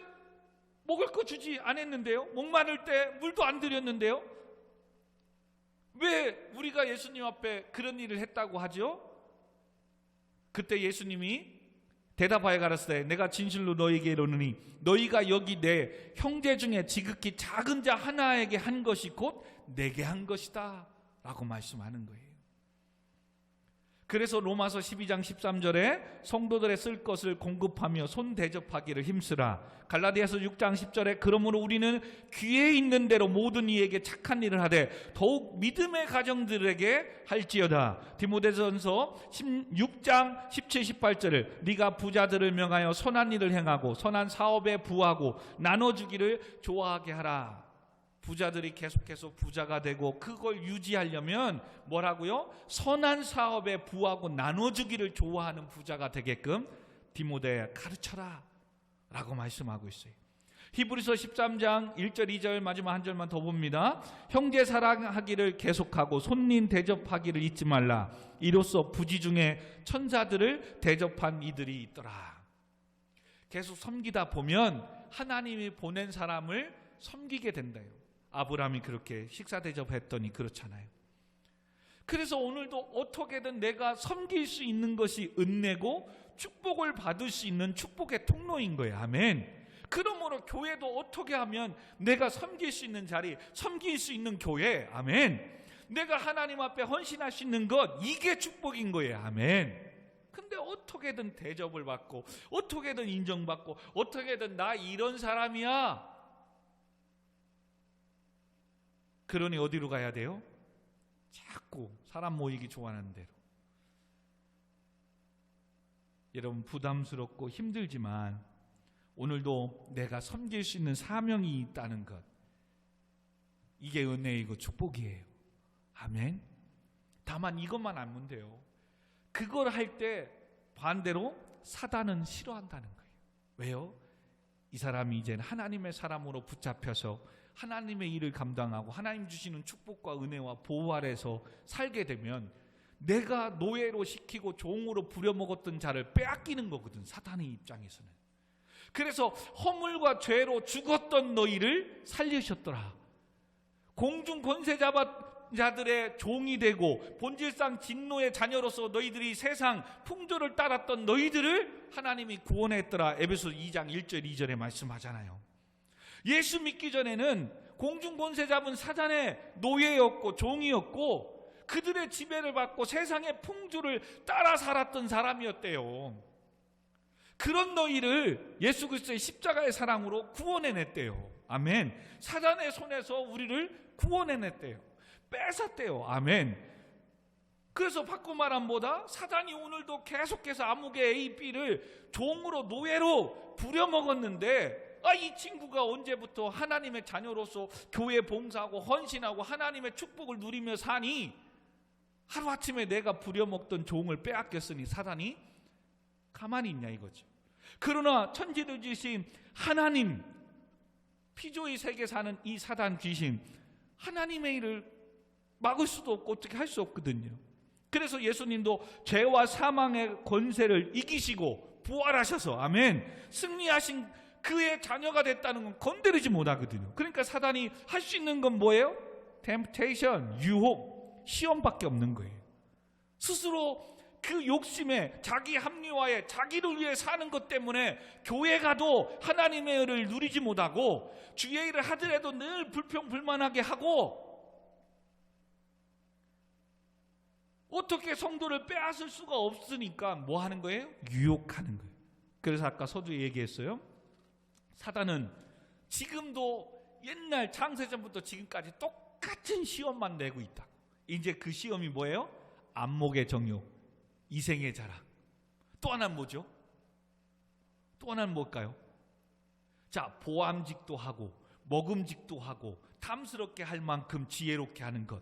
먹을 거 주지 않았는데요? 목마를 때 물도 안 드렸는데요? 왜 우리가 예수님 앞에 그런 일을 했다고 하죠? 그때 예수님이 대답하여 가라사대 내가 진실로 너희에게 이르노니 너희가 여기 내 형제 중에 지극히 작은 자 하나에게 한 것이 곧 내게 한 것이다 라고 말씀하는 거예요. 그래서 로마서 12장 13절에 성도들의 쓸 것을 공급하며 손 대접하기를 힘쓰라. 갈라디아서 6장 10절에 그러므로 우리는 귀에 있는 대로 모든 이에게 착한 일을 하되 더욱 믿음의 가정들에게 할지어다. 디모데전서 16장 17, 18절을 네가 부자들을 명하여 선한 일을 행하고 선한 사업에 부하고 나눠주기를 좋아하게 하라. 부자들이 계속해서 부자가 되고 그걸 유지하려면 뭐라고요? 선한 사업에 부하고 나눠주기를 좋아하는 부자가 되게끔 디모데에 가르쳐라 라고 말씀하고 있어요. 히브리서 13장 1절 2절 마지막 한 절만 더 봅니다. 형제 사랑하기를 계속하고 손님 대접하기를 잊지 말라. 이로써 부지 중에 천사들을 대접한 이들이 있더라. 계속 섬기다 보면 하나님이 보낸 사람을 섬기게 된다요. 아브라함이 그렇게 식사 대접했더니 그렇잖아요. 그래서 오늘도 어떻게든 내가 섬길 수 있는 것이 은혜고 축복을 받을 수 있는 축복의 통로인 거예요. 아멘. 그러므로 교회도 어떻게 하면 내가 섬길 수 있는 자리, 섬길 수 있는 교회. 아멘. 내가 하나님 앞에 헌신할 수 있는 것, 이게 축복인 거예요. 아멘. 근데 어떻게든 대접을 받고 어떻게든 인정받고 어떻게든 나 이런 사람이야. 그러니 어디로 가야 돼요? 자꾸 사람 모이기 좋아하는 대로. 여러분, 부담스럽고 힘들지만 오늘도 내가 섬길 수 있는 사명이 있다는 것, 이게 은혜이고 축복이에요. 아멘. 다만 이것만 알면 돼요. 그걸 할 때 반대로 사단은 싫어한다는 거예요. 왜요? 이 사람이 이제는 하나님의 사람으로 붙잡혀서 하나님의 일을 감당하고 하나님 주시는 축복과 은혜와 보호 아래서 살게 되면 내가 노예로 시키고 종으로 부려먹었던 자를 빼앗기는 거거든, 사단의 입장에서는. 그래서 허물과 죄로 죽었던 너희를 살리셨더라. 공중 권세자들의 종이 되고 본질상 진노의 자녀로서 너희들이 세상 풍조를 따랐던 너희들을 하나님이 구원했더라. 에베소 2장 1절 2절에 말씀하잖아요. 예수 믿기 전에는 공중 권세 잡은 사단의 노예였고 종이었고 그들의 지배를 받고 세상의 풍조를 따라 살았던 사람이었대요. 그런 너희를 예수 그리스도의 십자가의 사랑으로 구원해냈대요. 아멘. 사단의 손에서 우리를 구원해냈대요. 뺏었대요. 아멘. 그래서 바꿔 말함보다 사단이 오늘도 계속해서 암흑의 A, B를 종으로 노예로 부려먹었는데 이 친구가 언제부터 하나님의 자녀로서 교회 봉사하고 헌신하고 하나님의 축복을 누리며 사니? 하루아침에 내가 부려먹던 종을 빼앗겼으니 사단이 가만히 있냐 이거죠. 그러나 천지를 지으신 하나님, 피조의 세계 사는 이 사단 귀신, 하나님의 일을 막을 수도 없고 어떻게 할 수 없거든요. 그래서 예수님도 죄와 사망의 권세를 이기시고 부활하셔서 아멘 승리하신 그의 자녀가 됐다는 건 건드리지 못하거든요. 그러니까 사단이 할 수 있는 건 뭐예요? temptation, 유혹, 시험밖에 없는 거예요. 스스로 그 욕심에, 자기 합리화에, 자기를 위해 사는 것 때문에 교회 가도 하나님의 은혜를 누리지 못하고, 주의 일을 하더라도 늘 불평불만하게 하고, 어떻게 성도를 빼앗을 수가 없으니까 뭐 하는 거예요? 유혹하는 거예요. 그래서 아까 서두에 얘기했어요. 사단은 지금도 옛날 창세전부터 지금까지 똑같은 시험만 내고 있다. 이제 그 시험이 뭐예요? 안목의 정욕, 이생의 자랑. 또 하나는 뭐죠? 또 하나는 뭘까요? 자, 보암직도 하고 먹음직도 하고 탐스럽게 할 만큼 지혜롭게 하는 것.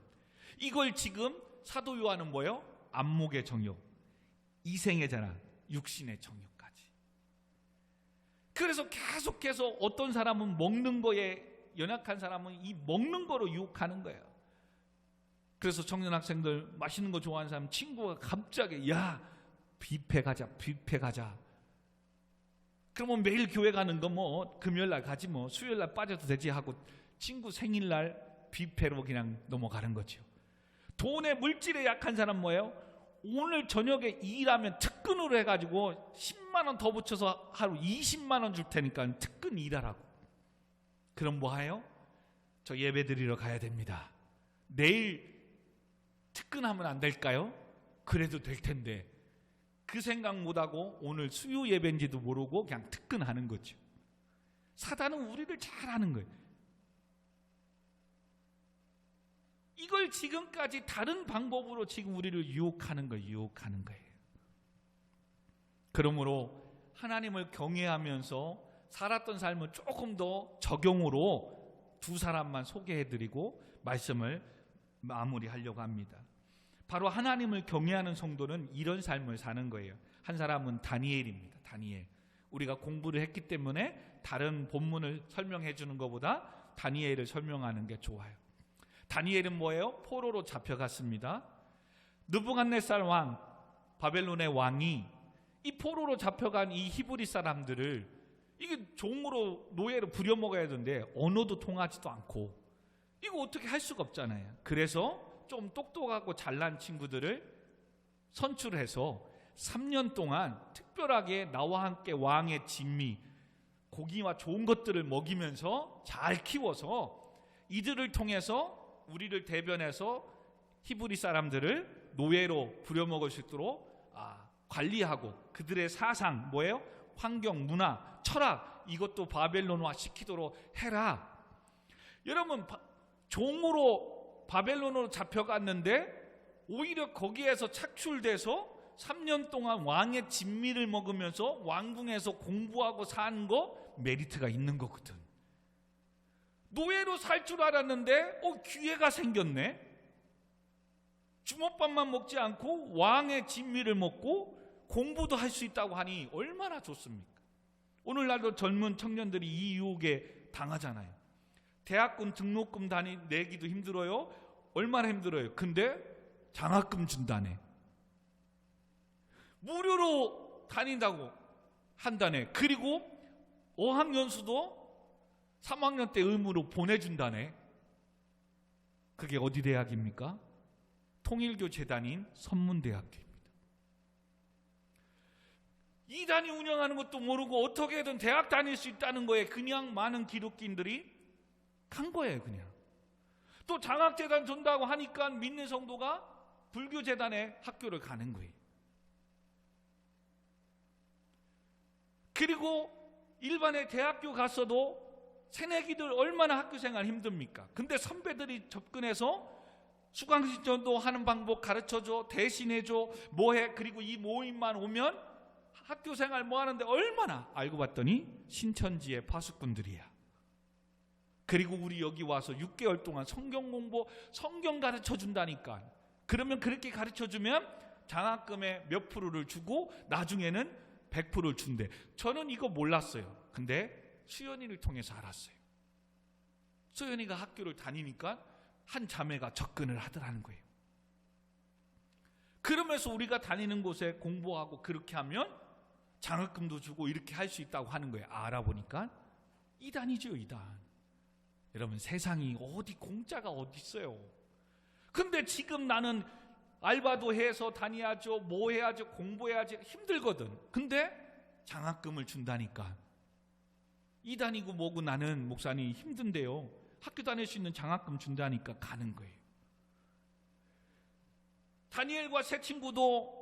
이걸 지금 사도 요한은 뭐예요? 안목의 정욕, 이생의 자랑, 육신의 정욕까지. 그래서 계속해서 어떤 사람은 먹는 거에 연약한 사람은 이 먹는 거로 유혹하는 거예요. 그래서 청년 학생들 맛있는 거 좋아하는 사람 친구가 갑자기 야 뷔페 가자. 그러면 매일 교회 가는 거 뭐 금요일날 가지 뭐 수요일날 빠져도 되지 하고 친구 생일날 뷔페로 그냥 넘어가는 거죠. 돈에 물질에 약한 사람 뭐예요? 오늘 저녁에 일하면 특근으로 해가지고 10만 원 더 붙여서 하루 20만 원 줄 테니까 특근 일하라고. 그럼 뭐 해요? 저 예배 드리러 가야 됩니다. 내일 특근하면 안 될까요? 그래도 될 텐데. 그 생각 못하고 오늘 수요 예배인지도 모르고 그냥 특근하는 거죠. 사단은 우리를 잘 아는 거예요. 이걸 지금까지 다른 방법으로 지금 우리를 유혹하는 거예요. 그러므로 하나님을 경외하면서 살았던 삶을 조금 더 적용으로 두 사람만 소개해드리고 말씀을 마무리하려고 합니다. 바로 하나님을 경외하는 성도는 이런 삶을 사는 거예요. 한 사람은 다니엘입니다. 다니엘. 우리가 공부를 했기 때문에 다른 본문을 설명해 주는 것보다 다니엘을 설명하는 게 좋아요. 다니엘은 뭐예요? 포로로 잡혀갔습니다. 느부갓네살 왕, 바벨론의 왕이 이 포로로 잡혀간 이 히브리 사람들을 이게 종으로 노예로 부려먹어야 되는데 언어도 통하지도 않고 이거 어떻게 할 수가 없잖아요. 그래서 좀 똑똑하고 잘난 친구들을 선출해서 3년 동안 특별하게 나와 함께 왕의 진미, 고기와 좋은 것들을 먹이면서 잘 키워서 이들을 통해서 우리를 대변해서 히브리 사람들을 노예로 부려먹을 수 있도록 관리하고 그들의 사상, 뭐예요? 환경, 문화, 철학 이것도 바벨론화 시키도록 해라. 여러분 종으로 바벨론으로 잡혀갔는데 오히려 거기에서 착출돼서 3년 동안 왕의 진미를 먹으면서 왕궁에서 공부하고 사는 거 메리트가 있는 거거든. 노예로 살 줄 알았는데 기회가 생겼네. 주먹밥만 먹지 않고 왕의 진미를 먹고 공부도 할 수 있다고 하니 얼마나 좋습니까? 오늘날도 젊은 청년들이 이 유혹에 당하잖아요. 대학군 등록금 내기도 힘들어요. 얼마나 힘들어요. 근데 장학금 준다네. 무료로 다닌다고 한다네. 그리고 어학연수도 3학년 때 의무로 보내준다네. 그게 어디 대학입니까? 통일교 재단인 선문대학교입니다. 이단이 운영하는 것도 모르고 어떻게든 대학 다닐 수 있다는 거에 그냥 많은 기독교인들이 간 거예요. 그냥 또 장학재단 준다고 하니까 믿는 성도가 불교재단에 학교를 가는 거예요. 그리고 일반의 대학교 갔어도 새내기들 얼마나 학교생활 힘듭니까? 근데 선배들이 접근해서 수강신청도 하는 방법 가르쳐줘, 대신해줘, 뭐해. 그리고 이 모임만 오면 학교생활 뭐 하는데 얼마나. 알고 봤더니 신천지의 파수꾼들이야. 그리고 우리 여기 와서 6개월 동안 성경 공부, 성경 가르쳐 준다니까. 그러면 그렇게 가르쳐 주면 장학금의 몇 프로를 주고 나중에는 100%를 준대. 저는 이거 몰랐어요. 근데 수연이를 통해서 알았어요. 수연이가 학교를 다니니까 한 자매가 접근을 하더라는 거예요. 그러면서 우리가 다니는 곳에 공부하고 그렇게 하면 장학금도 주고 이렇게 할 수 있다고 하는 거예요. 알아보니까 이단이죠, 이단. 여러분, 세상이 어디 공짜가 어디 있어요. 근데 지금 나는 알바도 해서 다녀야죠, 뭐 해야죠, 공부해야지, 힘들거든. 근데 장학금을 준다니까. 이단이고 뭐고 나는 목사님 힘든데요, 학교 다닐 수 있는 장학금 준다니까 가는 거예요. 다니엘과 세 친구도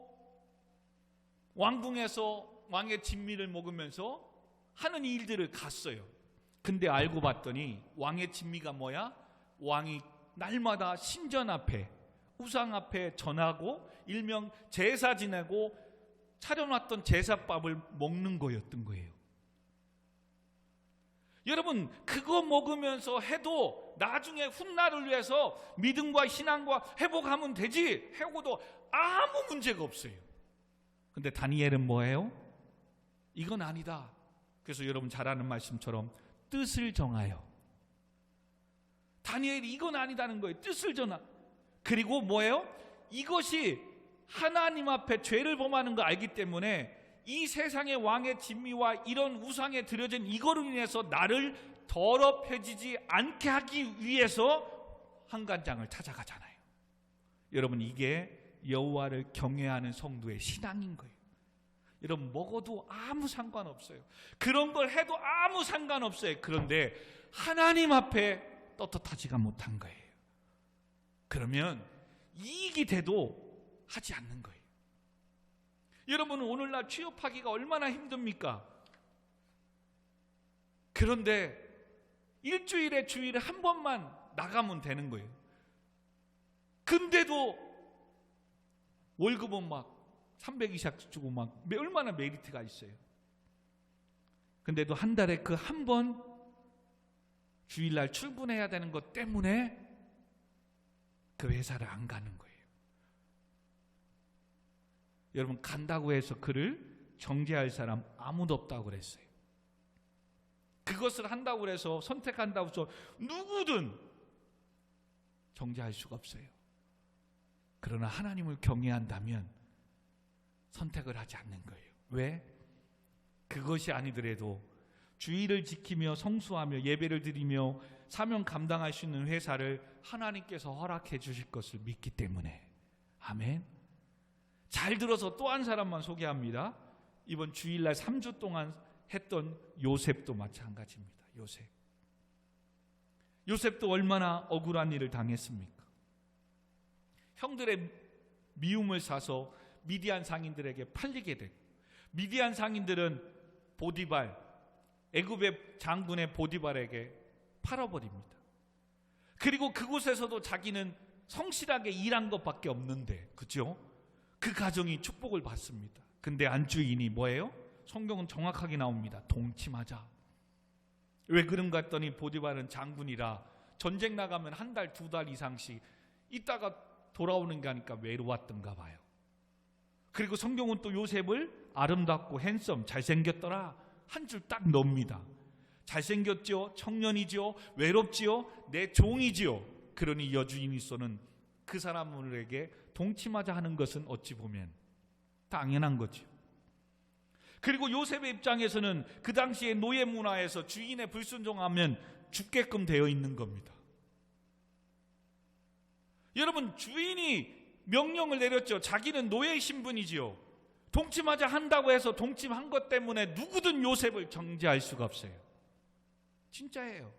왕궁에서 왕의 진미를 먹으면서 하는 일들을 갔어요. 근데 알고 봤더니 왕의 진미가 뭐야? 왕이 날마다 신전 앞에, 우상 앞에 전하고 일명 제사 지내고 차려놨던 제사밥을 먹는 거였던 거예요. 여러분, 그거 먹으면서 해도 나중에 훗날을 위해서 믿음과 신앙과 회복하면 되지, 해고도 아무 문제가 없어요. 근데 다니엘은 뭐예요? 이건 아니다. 그래서 여러분 잘 아는 말씀처럼 뜻을 정하여. 다니엘이 이건 아니다는 거예요. 뜻을 정하. 그리고 뭐예요? 이것이 하나님 앞에 죄를 범하는 거 알기 때문에 이 세상의 왕의 진미와 이런 우상에 드려진 이거로 인해서 나를 더럽혀지지 않게 하기 위해서 한간장을 찾아가잖아요. 여러분, 이게 여호와를 경외하는 성도의 신앙인 거예요. 여러분, 먹어도 아무 상관없어요. 그런 걸 해도 아무 상관없어요. 그런데 하나님 앞에 떳떳하지가 못한 거예요. 그러면 이익이 돼도 하지 않는 거예요. 여러분은 오늘날 취업하기가 얼마나 힘듭니까? 그런데 일주일에 주일에 한 번만 나가면 되는 거예요. 근데도 월급은 막 300이상 주고 막 얼마나 메리트가 있어요. 근데도 한 달에 그 한 번 주일날 출근해야 되는 것 때문에 그 회사를 안 가는 거예요. 여러분, 간다고 해서 그를 정죄할 사람 아무도 없다고 그랬어요. 그것을 한다고 해서, 선택한다고 해서 누구든 정죄할 수가 없어요. 그러나 하나님을 경외한다면 선택을 하지 않는 거예요. 왜? 그것이 아니더라도 주의를 지키며 성수하며 예배를 드리며 사명 감당할 수 있는 회사를 하나님께서 허락해 주실 것을 믿기 때문에. 아멘. 잘 들어서 또 한 사람만 소개합니다. 이번 주일날 3주 동안 했던 요셉도 마찬가지입니다. 요셉도 얼마나 억울한 일을 당했습니까? 형들의 미움을 사서 미디안 상인들에게 팔리게 되고, 미디안 상인들은 보디발, 애굽의 장군의 보디발에게 팔아버립니다. 그리고 그곳에서도 자기는 성실하게 일한 것밖에 없는데, 그죠? 그 가정이 축복을 받습니다. 근데 안주인이 뭐예요? 성경은 정확하게 나옵니다. 동침하자. 왜 그런가 했더니 보디발은 장군이라 전쟁 나가면 한 달, 두 달 이상씩 있다가 돌아오는 게 아니까 외로웠던가 봐요. 그리고 성경은 또 요셉을 아름답고 핸섬, 잘생겼더라 한 줄 딱 넣습니다. 잘생겼죠, 청년이죠, 외롭지요, 내 종이지요. 그러니 여주인이서는 그 사람에게 동침하자 하는 것은 어찌 보면 당연한 거죠. 그리고 요셉의 입장에서는 그 당시의 노예 문화에서 주인의 불순종하면 죽게끔 되어 있는 겁니다. 여러분, 주인이 명령을 내렸죠. 자기는 노예의 신분이지요. 동침하자 한다고 해서 동침한 것 때문에 누구든 요셉을 정죄할 수가 없어요. 진짜예요.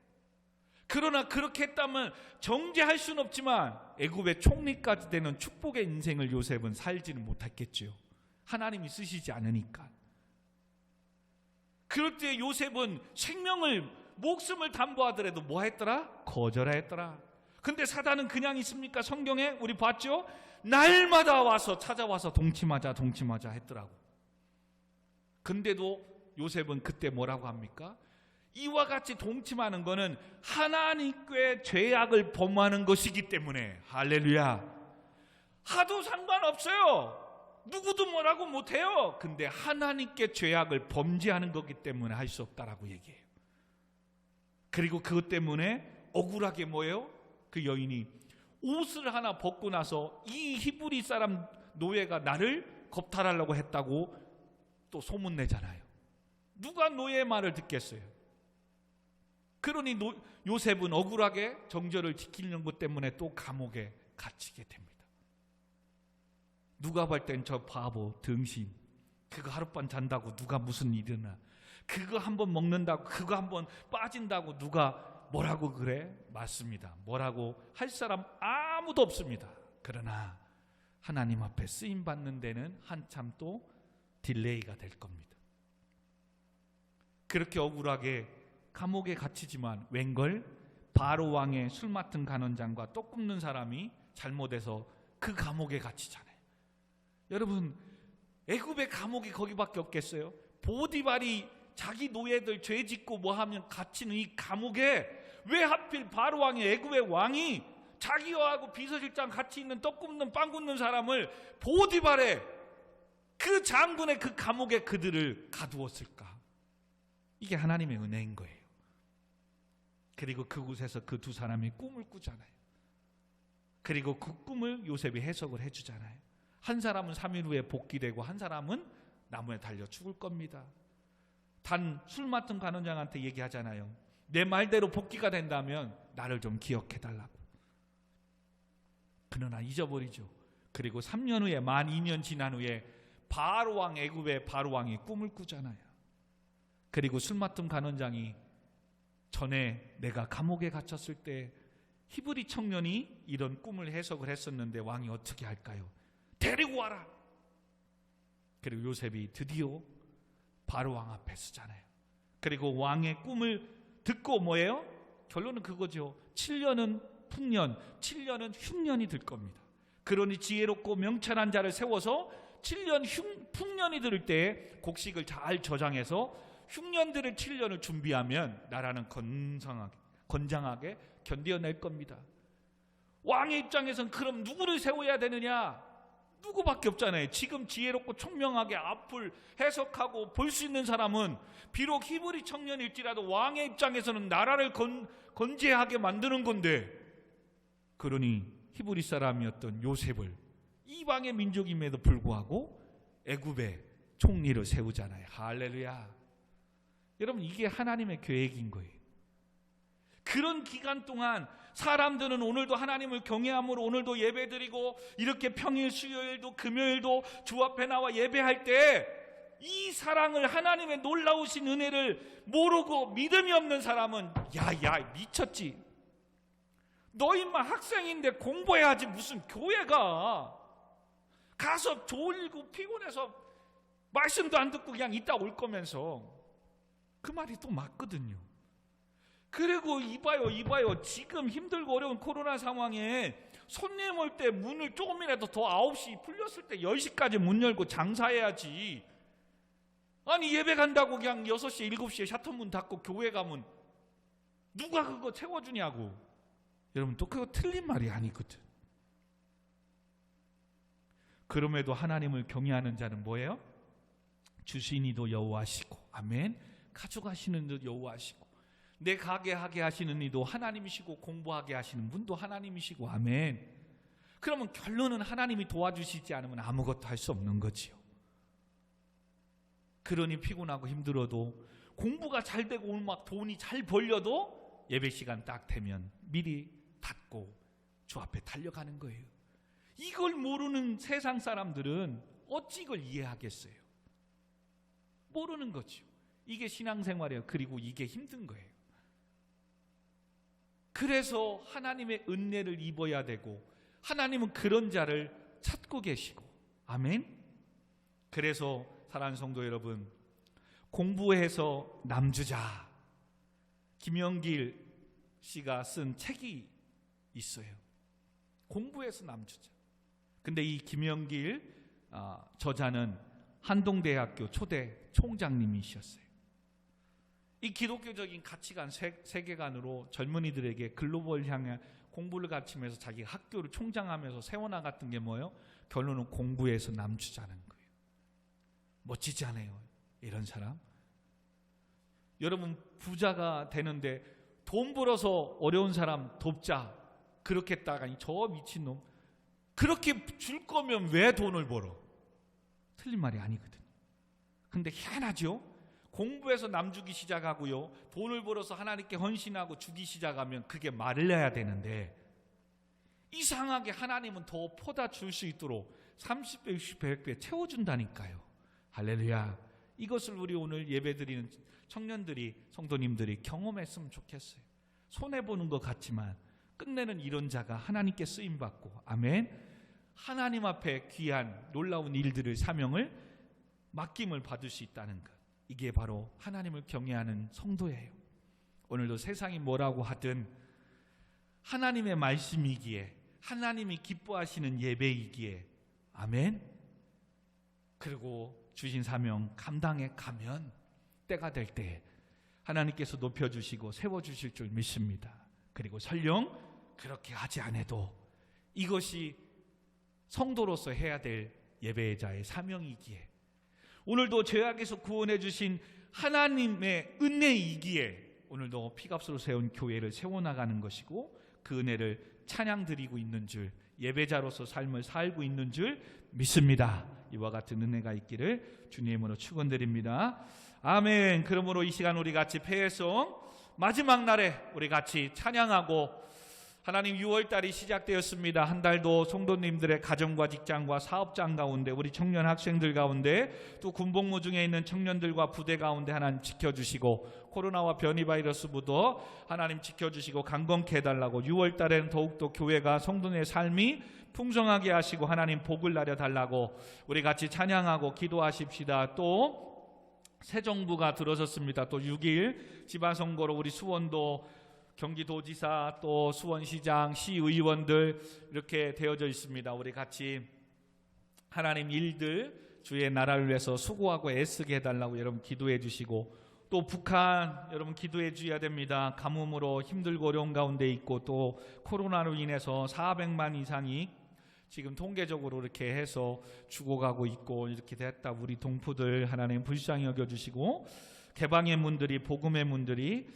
그러나 그렇게 했다면 정죄할 수는 없지만 애굽의 총리까지 되는 축복의 인생을 요셉은 살지는 못했겠죠. 하나님이 쓰시지 않으니까. 그럴 때 요셉은 생명을, 목숨을 담보하더라도 뭐 했더라? 거절했더라. 근데 사단은 그냥 있습니까? 성경에 우리 봤죠? 날마다 와서 찾아와서 동침하자 했더라고. 근데도 요셉은 그때 뭐라고 합니까? 이와 같이 동침하는 것은 하나님께 죄악을 범하는 것이기 때문에. 할렐루야. 하도 상관없어요. 누구도 뭐라고 못해요. 근데 하나님께 죄악을 범죄하는 거기 때문에 할 수 없다라고 얘기해요. 그리고 그것 때문에 억울하게 뭐예요? 그 여인이 옷을 하나 벗고 나서 이 히브리 사람 노예가 나를 겁탈하려고 했다고 또 소문내잖아요. 누가 노예의 말을 듣겠어요? 그러니 요셉은 억울하게 정절을 지키는 것 때문에 또 감옥에 갇히게 됩니다. 누가 볼 땐 저 바보 등신, 그거 하룻밤 잔다고 누가 무슨 일이나, 그거 한번 먹는다고, 그거 한번 빠진다고 누가 뭐라고 그래? 맞습니다. 뭐라고 할 사람 아무도 없습니다. 그러나 하나님 앞에 쓰임 받는 데는 한참 또 딜레이가 될 겁니다. 그렇게 억울하게 감옥에 갇히지만 웬걸 바로 왕의 술 맡은 간원장과 떡 굽는 사람이 잘못해서 그 감옥에 갇히잖아요. 여러분, 애굽의 감옥이 거기밖에 없겠어요? 보디발이 자기 노예들 죄 짓고 뭐 하면 갇히는 이 감옥에 왜 하필 바로 왕이, 애굽의 왕이 자기와하고 비서실장 같이 있는 떡 굽는 빵 굽는 사람을 보디발의 그 장군의 그 감옥에 그들을 가두었을까? 이게 하나님의 은혜인 거예요. 그리고 그곳에서 그 두 사람이 꿈을 꾸잖아요. 그리고 그 꿈을 요셉이 해석을 해주잖아요. 한 사람은 3일 후에 복귀되고 한 사람은 나무에 달려 죽을 겁니다. 단 술 맡은 간원장한테 얘기하잖아요. 내 말대로 복귀가 된다면 나를 좀 기억해달라고. 그러나 잊어버리죠. 그리고 3년 후에, 만 2년 지난 후에 바로왕, 애굽의 바로왕이 꿈을 꾸잖아요. 그리고 술 맡은 간원장이 전에 내가 감옥에 갇혔을 때 히브리 청년이 이런 꿈을 해석을 했었는데 왕이 어떻게 할까요? 데리고 와라. 그리고 요셉이 드디어 바로왕 앞에 서잖아요. 그리고 왕의 꿈을 듣고 뭐예요? 결론은 그거죠. 7년은 풍년, 7년은 흉년이 들 겁니다. 그러니 지혜롭고 명철한 자를 세워서 7년 풍년이 들 때 곡식을 잘 저장해서 흉년들을 7년을 준비하면 나라는 건장하게 견뎌낼 겁니다. 왕의 입장에서는 그럼 누구를 세워야 되느냐? 누구밖에 없잖아요. 지금 지혜롭고 총명하게 앞을 해석하고 볼 수 있는 사람은 비록 히브리 청년일지라도 왕의 입장에서는 나라를 건재하게 만드는 건데, 그러니 히브리 사람이었던 요셉을 이방의 민족임에도 불구하고 애굽의 총리를 세우잖아요. 할렐루야. 여러분, 이게 하나님의 계획인 거예요. 그런 기간 동안 사람들은 오늘도 하나님을 경외함으로 오늘도 예배드리고 이렇게 평일, 수요일도, 금요일도 주 앞에 나와 예배할 때 이 사랑을, 하나님의 놀라우신 은혜를 모르고 믿음이 없는 사람은 야 미쳤지. 너 임마 학생인데 공부해야지 무슨 교회 가서 졸고 피곤해서 말씀도 안 듣고 그냥 있다 올 거면서. 그 말이 또 맞거든요. 그리고 이봐요. 지금 힘들고 어려운 코로나 상황에 손님 올 때 문을 조금이라도 더 9시 풀렸을 때 10시까지 문 열고 장사해야지. 아니 예배 간다고 그냥 6시, 7시에 샤터문 닫고 교회 가면 누가 그거 채워주냐고. 여러분, 또 그거 틀린 말이 아니거든. 그럼에도 하나님을 경외하는 자는 뭐예요? 주신 이도 여호와시고, 아멘. 가져가시는 이도 여호와시고, 내 가게 하게 하시는 이도 하나님이시고, 공부하게 하시는 분도 하나님이시고, 아멘. 그러면 결론은 하나님이 도와주시지 않으면 아무것도 할 수 없는 거지요. 그러니 피곤하고 힘들어도, 공부가 잘 되고 오늘 막 돈이 잘 벌려도 예배 시간 딱 되면 미리 닫고 주 앞에 달려가는 거예요. 이걸 모르는 세상 사람들은 어찌 이걸 이해하겠어요? 모르는 거죠. 이게 신앙생활이에요. 그리고 이게 힘든 거예요. 그래서 하나님의 은혜를 입어야 되고, 하나님은 그런 자를 찾고 계시고, 아멘. 그래서 사랑하는 성도 여러분, 공부해서 남주자, 김영길 씨가 쓴 책이 있어요. 공부해서 남주자. 근데 이 김영길 저자는 한동대학교 초대 총장님이셨어요. 이 기독교적인 가치관, 세계관으로 젊은이들에게 글로벌 향해 공부를 가르치면서 자기 학교를 총장하면서 세워나갔던 게 뭐예요? 결론은 공부해서 남주자는 거예요. 멋지지 않아요? 이런 사람. 여러분, 부자가 되는데 돈 벌어서 어려운 사람 돕자 그렇게 했다가 저 미친놈, 그렇게 줄 거면 왜 돈을 벌어? 틀린 말이 아니거든. 근데 희한하죠? 공부해서 남주기 시작하고요, 돈을 벌어서 하나님께 헌신하고 주기 시작하면 그게 말을 해야 되는데, 이상하게 하나님은 더 퍼다 줄 수 있도록 30배, 60배, 100배 채워준다니까요. 할렐루야. 이것을 우리 오늘 예배드리는 청년들이, 성도님들이 경험했으면 좋겠어요. 손해보는 것 같지만 끝내는 이런 자가 하나님께 쓰임받고, 아멘, 하나님 앞에 귀한 놀라운 일들을, 사명을, 맡김을 받을 수 있다는 것, 이게 바로 하나님을 경외하는 성도예요. 오늘도 세상이 뭐라고 하든 하나님의 말씀이기에, 하나님이 기뻐하시는 예배이기에, 아멘, 그리고 주신 사명 감당해 가면 때가 될 때 하나님께서 높여주시고 세워주실 줄 믿습니다. 그리고 설령 그렇게 하지 않아도 이것이 성도로서 해야 될 예배자의 사명이기에, 오늘도 죄악에서 구원해 주신 하나님의 은혜이기에 오늘도 피값으로 세운 교회를 세워나가는 것이고, 그 은혜를 찬양드리고 있는 줄, 예배자로서 삶을 살고 있는 줄 믿습니다. 이와 같은 은혜가 있기를 주님으로 축원드립니다. 아멘. 그러므로 이 시간 우리 같이 폐회송 마지막 날에 우리 같이 찬양하고, 하나님 6월달이 시작되었습니다. 한 달도 성도님들의 가정과 직장과 사업장 가운데, 우리 청년 학생들 가운데, 또 군복무 중에 있는 청년들과 부대 가운데 하나님 지켜주시고, 코로나와 변이 바이러스부터 하나님 지켜주시고 강건케 해달라고, 6월달에는 더욱더 교회가, 성도의 삶이 풍성하게 하시고 하나님 복을 내려달라고 우리 같이 찬양하고 기도하십시다. 또 새 정부가 들어섰습니다. 또 6일 지방선거로 우리 수원도 경기도지사, 또 수원시장, 시의원들 이렇게 되어져 있습니다. 우리 같이 하나님 일들, 주의 나라를 위해서 수고하고 애쓰게 해달라고 여러분 기도해 주시고, 또 북한 여러분 기도해 주셔야 됩니다. 가뭄으로 힘들고 어려운 가운데 있고, 또 코로나로 인해서 400만 이상이 지금 통계적으로 이렇게 해서 죽어가고 있고, 이렇게 됐다. 우리 동포들 하나님 불쌍히 여겨주시고, 개방의 문들이, 복음의 문들이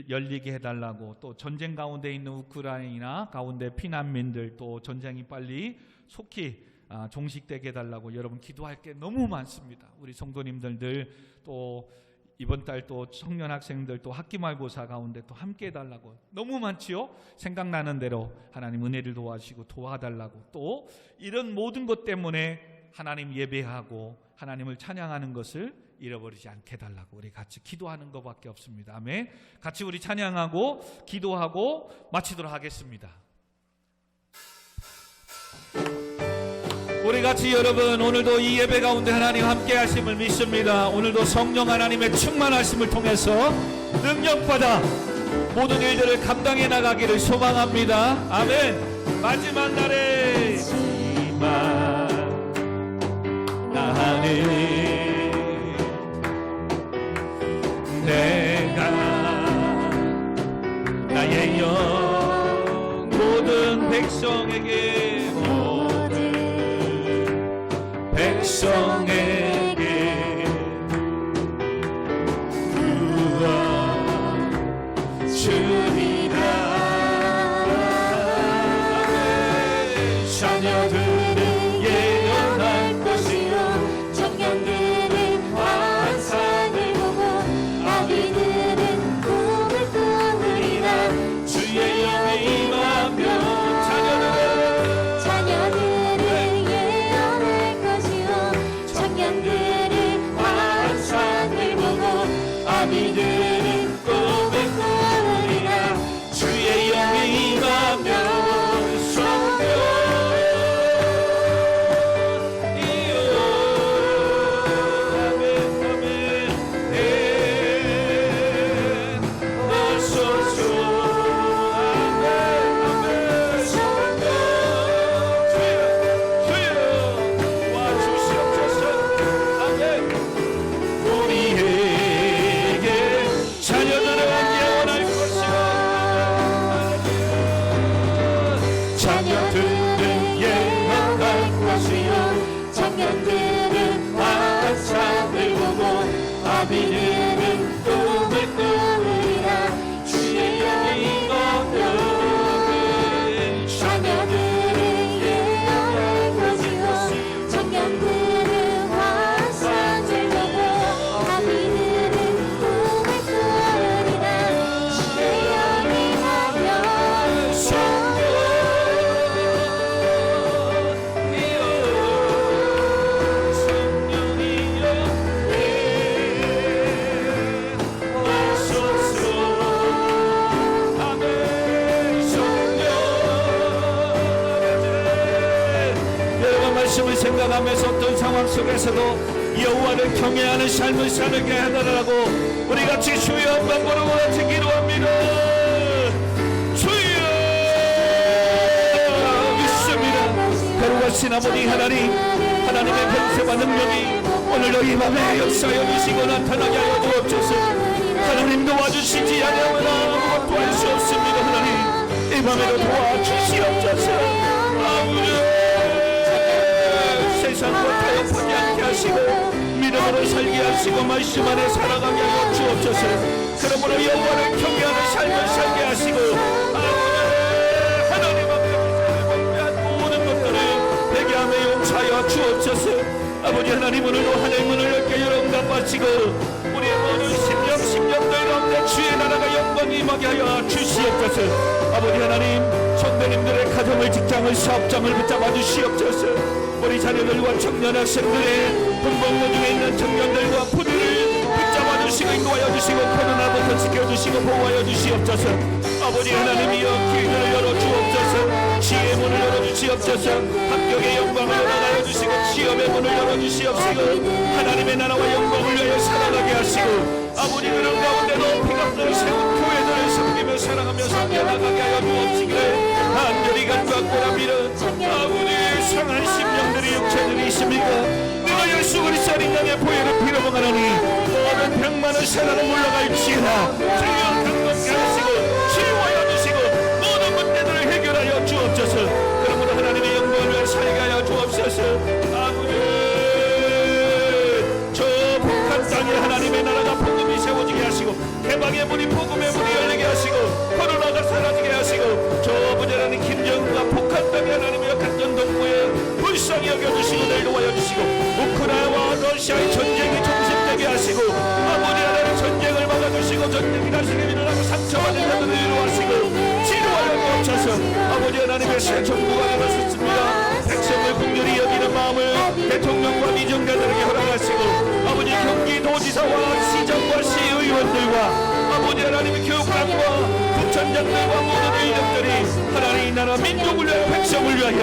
열리게 해달라고, 또 전쟁 가운데 있는 우크라이나 가운데 피난민들, 또 전쟁이 빨리 속히 종식되게 해달라고 여러분 기도할 게 너무 많습니다. 우리 성도님들 또 이번 달 또 청년 학생들 또 학기말고사 가운데 또 함께 해달라고 너무 많지요. 생각나는 대로 하나님 은혜를 도와주시고 도와달라고, 또 이런 모든 것 때문에 하나님 예배하고 하나님을 찬양하는 것을 잃어버리지 않게 해달라고 우리 같이 기도하는 것밖에 없습니다. 아멘. 같이 우리 찬양하고 기도하고 마치도록 하겠습니다. 우리 같이 여러분 오늘도 이 예배 가운데 하나님 함께 하심을 믿습니다. 오늘도 성령 하나님의 충만하심을 통해서 능력받아 모든 일들을 감당해 나가기를 소망합니다. 아멘. 마지막 날에 나는 내가 나의 영 모든 백성에게 주리라. 자녀들은 예언할 것이요 청년들은 환상을 보고 아기들은 꿈을 꾸느니라. 주의 영이 임하며 자녀들은 예언할 것이요 청년들은 어떤 상황 속에서도 여호와를 경외하는 삶을 살게 해달라고 우리 같이 주여 한번 부르고 같이 기도합니다. 주여 믿습니다. 거룩하신 아버지 하나님, 하나님의 권세와 능력이 오늘도 이 밤에 역사여 주시고 나타나게 하여 주옵소서. 하나님 도와주시지 않으면 아무것도 할 수 없습니다. 하나님 이 밤에도 도와주시옵소서. 아버지 세상과 타협하지 않게 하시고 믿음으로 살게 하시고 말씀 안에 살아가게 하여 주옵소서. 그러므로 여호와를 경외하는 삶을 살게 하시고 하나님 앞에 범죄한 모든 것들을 회개하며 용서하여 주옵소서. 아버지 하나님 오늘도 하늘 문을 열게 열어응답하시고 우리의 모든 심령들 가운데 주의 나라가 영광이 임하게 하여 주시옵소서. 아버지 하나님 성도님들의 가정을 직장을 사업장을 붙잡아 주시옵소서. 우리 자녀들과 청년 학생들의 군복무 중에 있는 청년들과 부류를 붙잡아 주시고 인도하여 주시고 코로나부터 지켜주시고 보호하여 주시옵소서. 아버지 하나님이여 길들을 열어주옵소서. 지혜의 문을 열어주시옵소서. 합격의 영광을 열어가여 주시고 시험의 문을 열어주시옵시고 하나님의 나라와 영광을 위하여 살아가게 하시고 아버지 그런 가운데도 피값을 세운 교회들을 섬기며 사랑하며 섬겨나가게 하여 주옵시기를 간절히 간구하노라미라. 아버지 상한 심령들이 육체들이 있습니까? 내가 예수 그리스도 어린 양의 보혈을 피로 먹으노니 모든 병만을 세라로 물러갈지어다. 주여 강건케 하시고 치유하여 주시고 모든 문제들을 해결하여 주옵소서. 그러므로 하나님의 영광을 위해 살게 하여 주옵소서. 아버지 저 북한 땅에 하나님의 나라가 복음이 세워지게 하시고 해방의 문이 복음의 문이 열리게 하시고 코로나가 사라지게 하시고 저 부자라는 김정은과 북한 땅에 하나님의 약한 동부에 불쌍히 여겨주시고 내려와여 주시고 우크라이나와 러시아의 전쟁이 종식되게 하시고 아버지 하나님 전쟁을 막아주시고 전쟁이 다시 일어나고 상처받은 자들을 위로하시고 치료하여 주옵소서. 아버지 하나님의 새 정부가 일어섰습니다. 백성을 긍휼히 여기는 마음을 대통령과 미정자들에게 허락하시고 아버지 경기도지사와 시장과 시의원들과 아버지 하나님의 교육감과 부천장들과 모든 인력들이 하나님 이 나라 민족을 위하여 백성을 위하여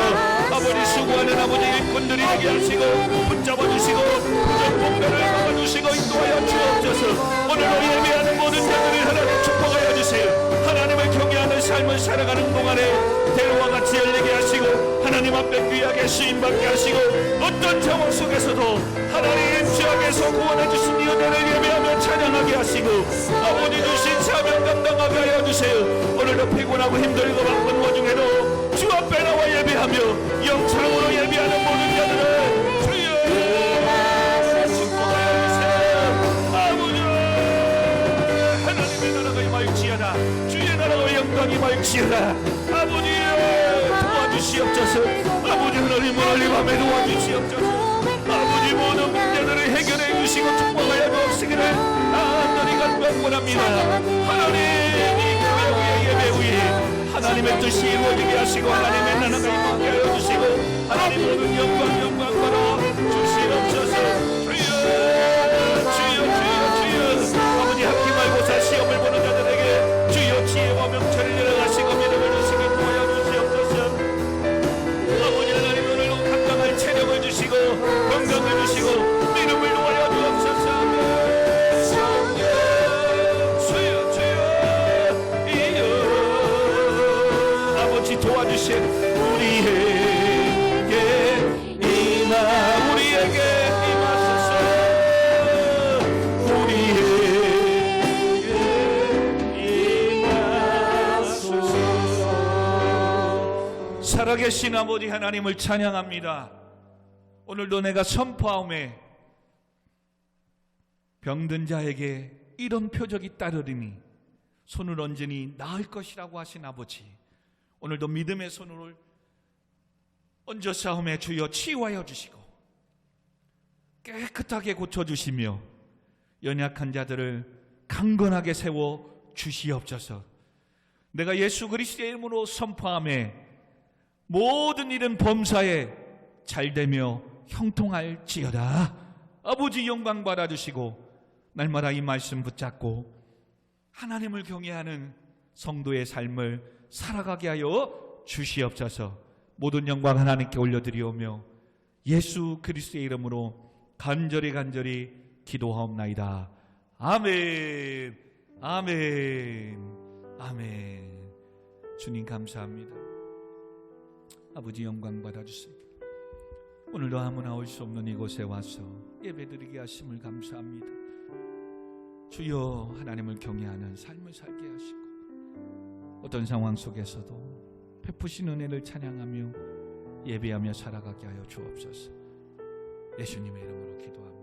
아버지 수고하는 아버지 일꾼들이 되게 하시고 붙잡아주시고 부정봉배를 막아주시고 인도하여 주옵소서. 오늘로 예배하는 모든 자들을 하나님 축복하여 주세요. 하나님을 경외하는 삶을 살아가는 동안에 대로와 같이 열리게 하시고 하나님 앞에 귀하게 쓰임받게 하시고 어떤 상황 속에서도 하나님 주 안에서 구원해 주신 이 은혜를 예배하며 찬양하게 하시고 아버지 주신 사명 감당하게 하여 주세요. 오늘도 피곤하고 힘들고 바쁜 와중에도 주 앞에 나와 예배하며 영창으로 예배하는 모든 자들을 주여 축복하여 주세요. 아버지 하나님의 나라가 임하일지어다. 주의 나라가 영광이 임하일지어다. 아버지 도와주시옵소서. 아버지 하나님 오늘 이 밤에 도와주시옵소서. 아버지 모든 문제들을 해결해 주시고 축복하여 주옵시기를 간절히 간구합니다. 하나님 이 교회 후에 예배 후에 하나님의 뜻이 이루어지게 하시고 하나님의 나라가 임하게 하여 주시고 하나님 모든 영광 받아 주시옵소서. 주여 아버지 학기 말고사 시험을 보는 자들에게 주여 지혜와 명철을 열어가시고 믿음을 주시고 도와여 주시옵소서. 아버지 하나님 오늘도 강강할 체력을 주시고 건강을 주시고 믿음을 도와여 주옵소서. 주여 아버지 도와주신 우리에게 임하소서. 우리에게 임하소서. 살아계신 아버지 하나님을 찬양합니다. 오늘도 내가 선포하오매 병든 자에게 이런 표적이 따르리니 손을 얹으니 나을 것이라고 하신 아버지, 오늘도 믿음의 손을 얹어싸움에 주여 치유하여 주시고 깨끗하게 고쳐주시며 연약한 자들을 강건하게 세워 주시옵소서. 내가 예수 그리스도의 이름으로 선포하며 모든 일은 범사에 잘되며 형통할지어다. 아버지 영광 받아주시고 날마다 이 말씀 붙잡고 하나님을 경외하는 성도의 삶을 살아가게 하여 주시옵소서. 모든 영광 하나님께 올려드리오며 예수 그리스도의 이름으로 간절히 기도하옵나이다. 아멘. 아멘. 아멘. 주님 감사합니다. 아버지 영광 받아주세요. 오늘도 아무나 올 수 없는 이곳에 와서 예배드리게 하심을 감사합니다. 주여, 하나님을 경외하는 삶을 살게 하시고 어떤 상황 속에서도 베푸신 은혜를 찬양하며 예배하며 살아가게 하여 주옵소서. 예수님의 이름으로 기도합니다.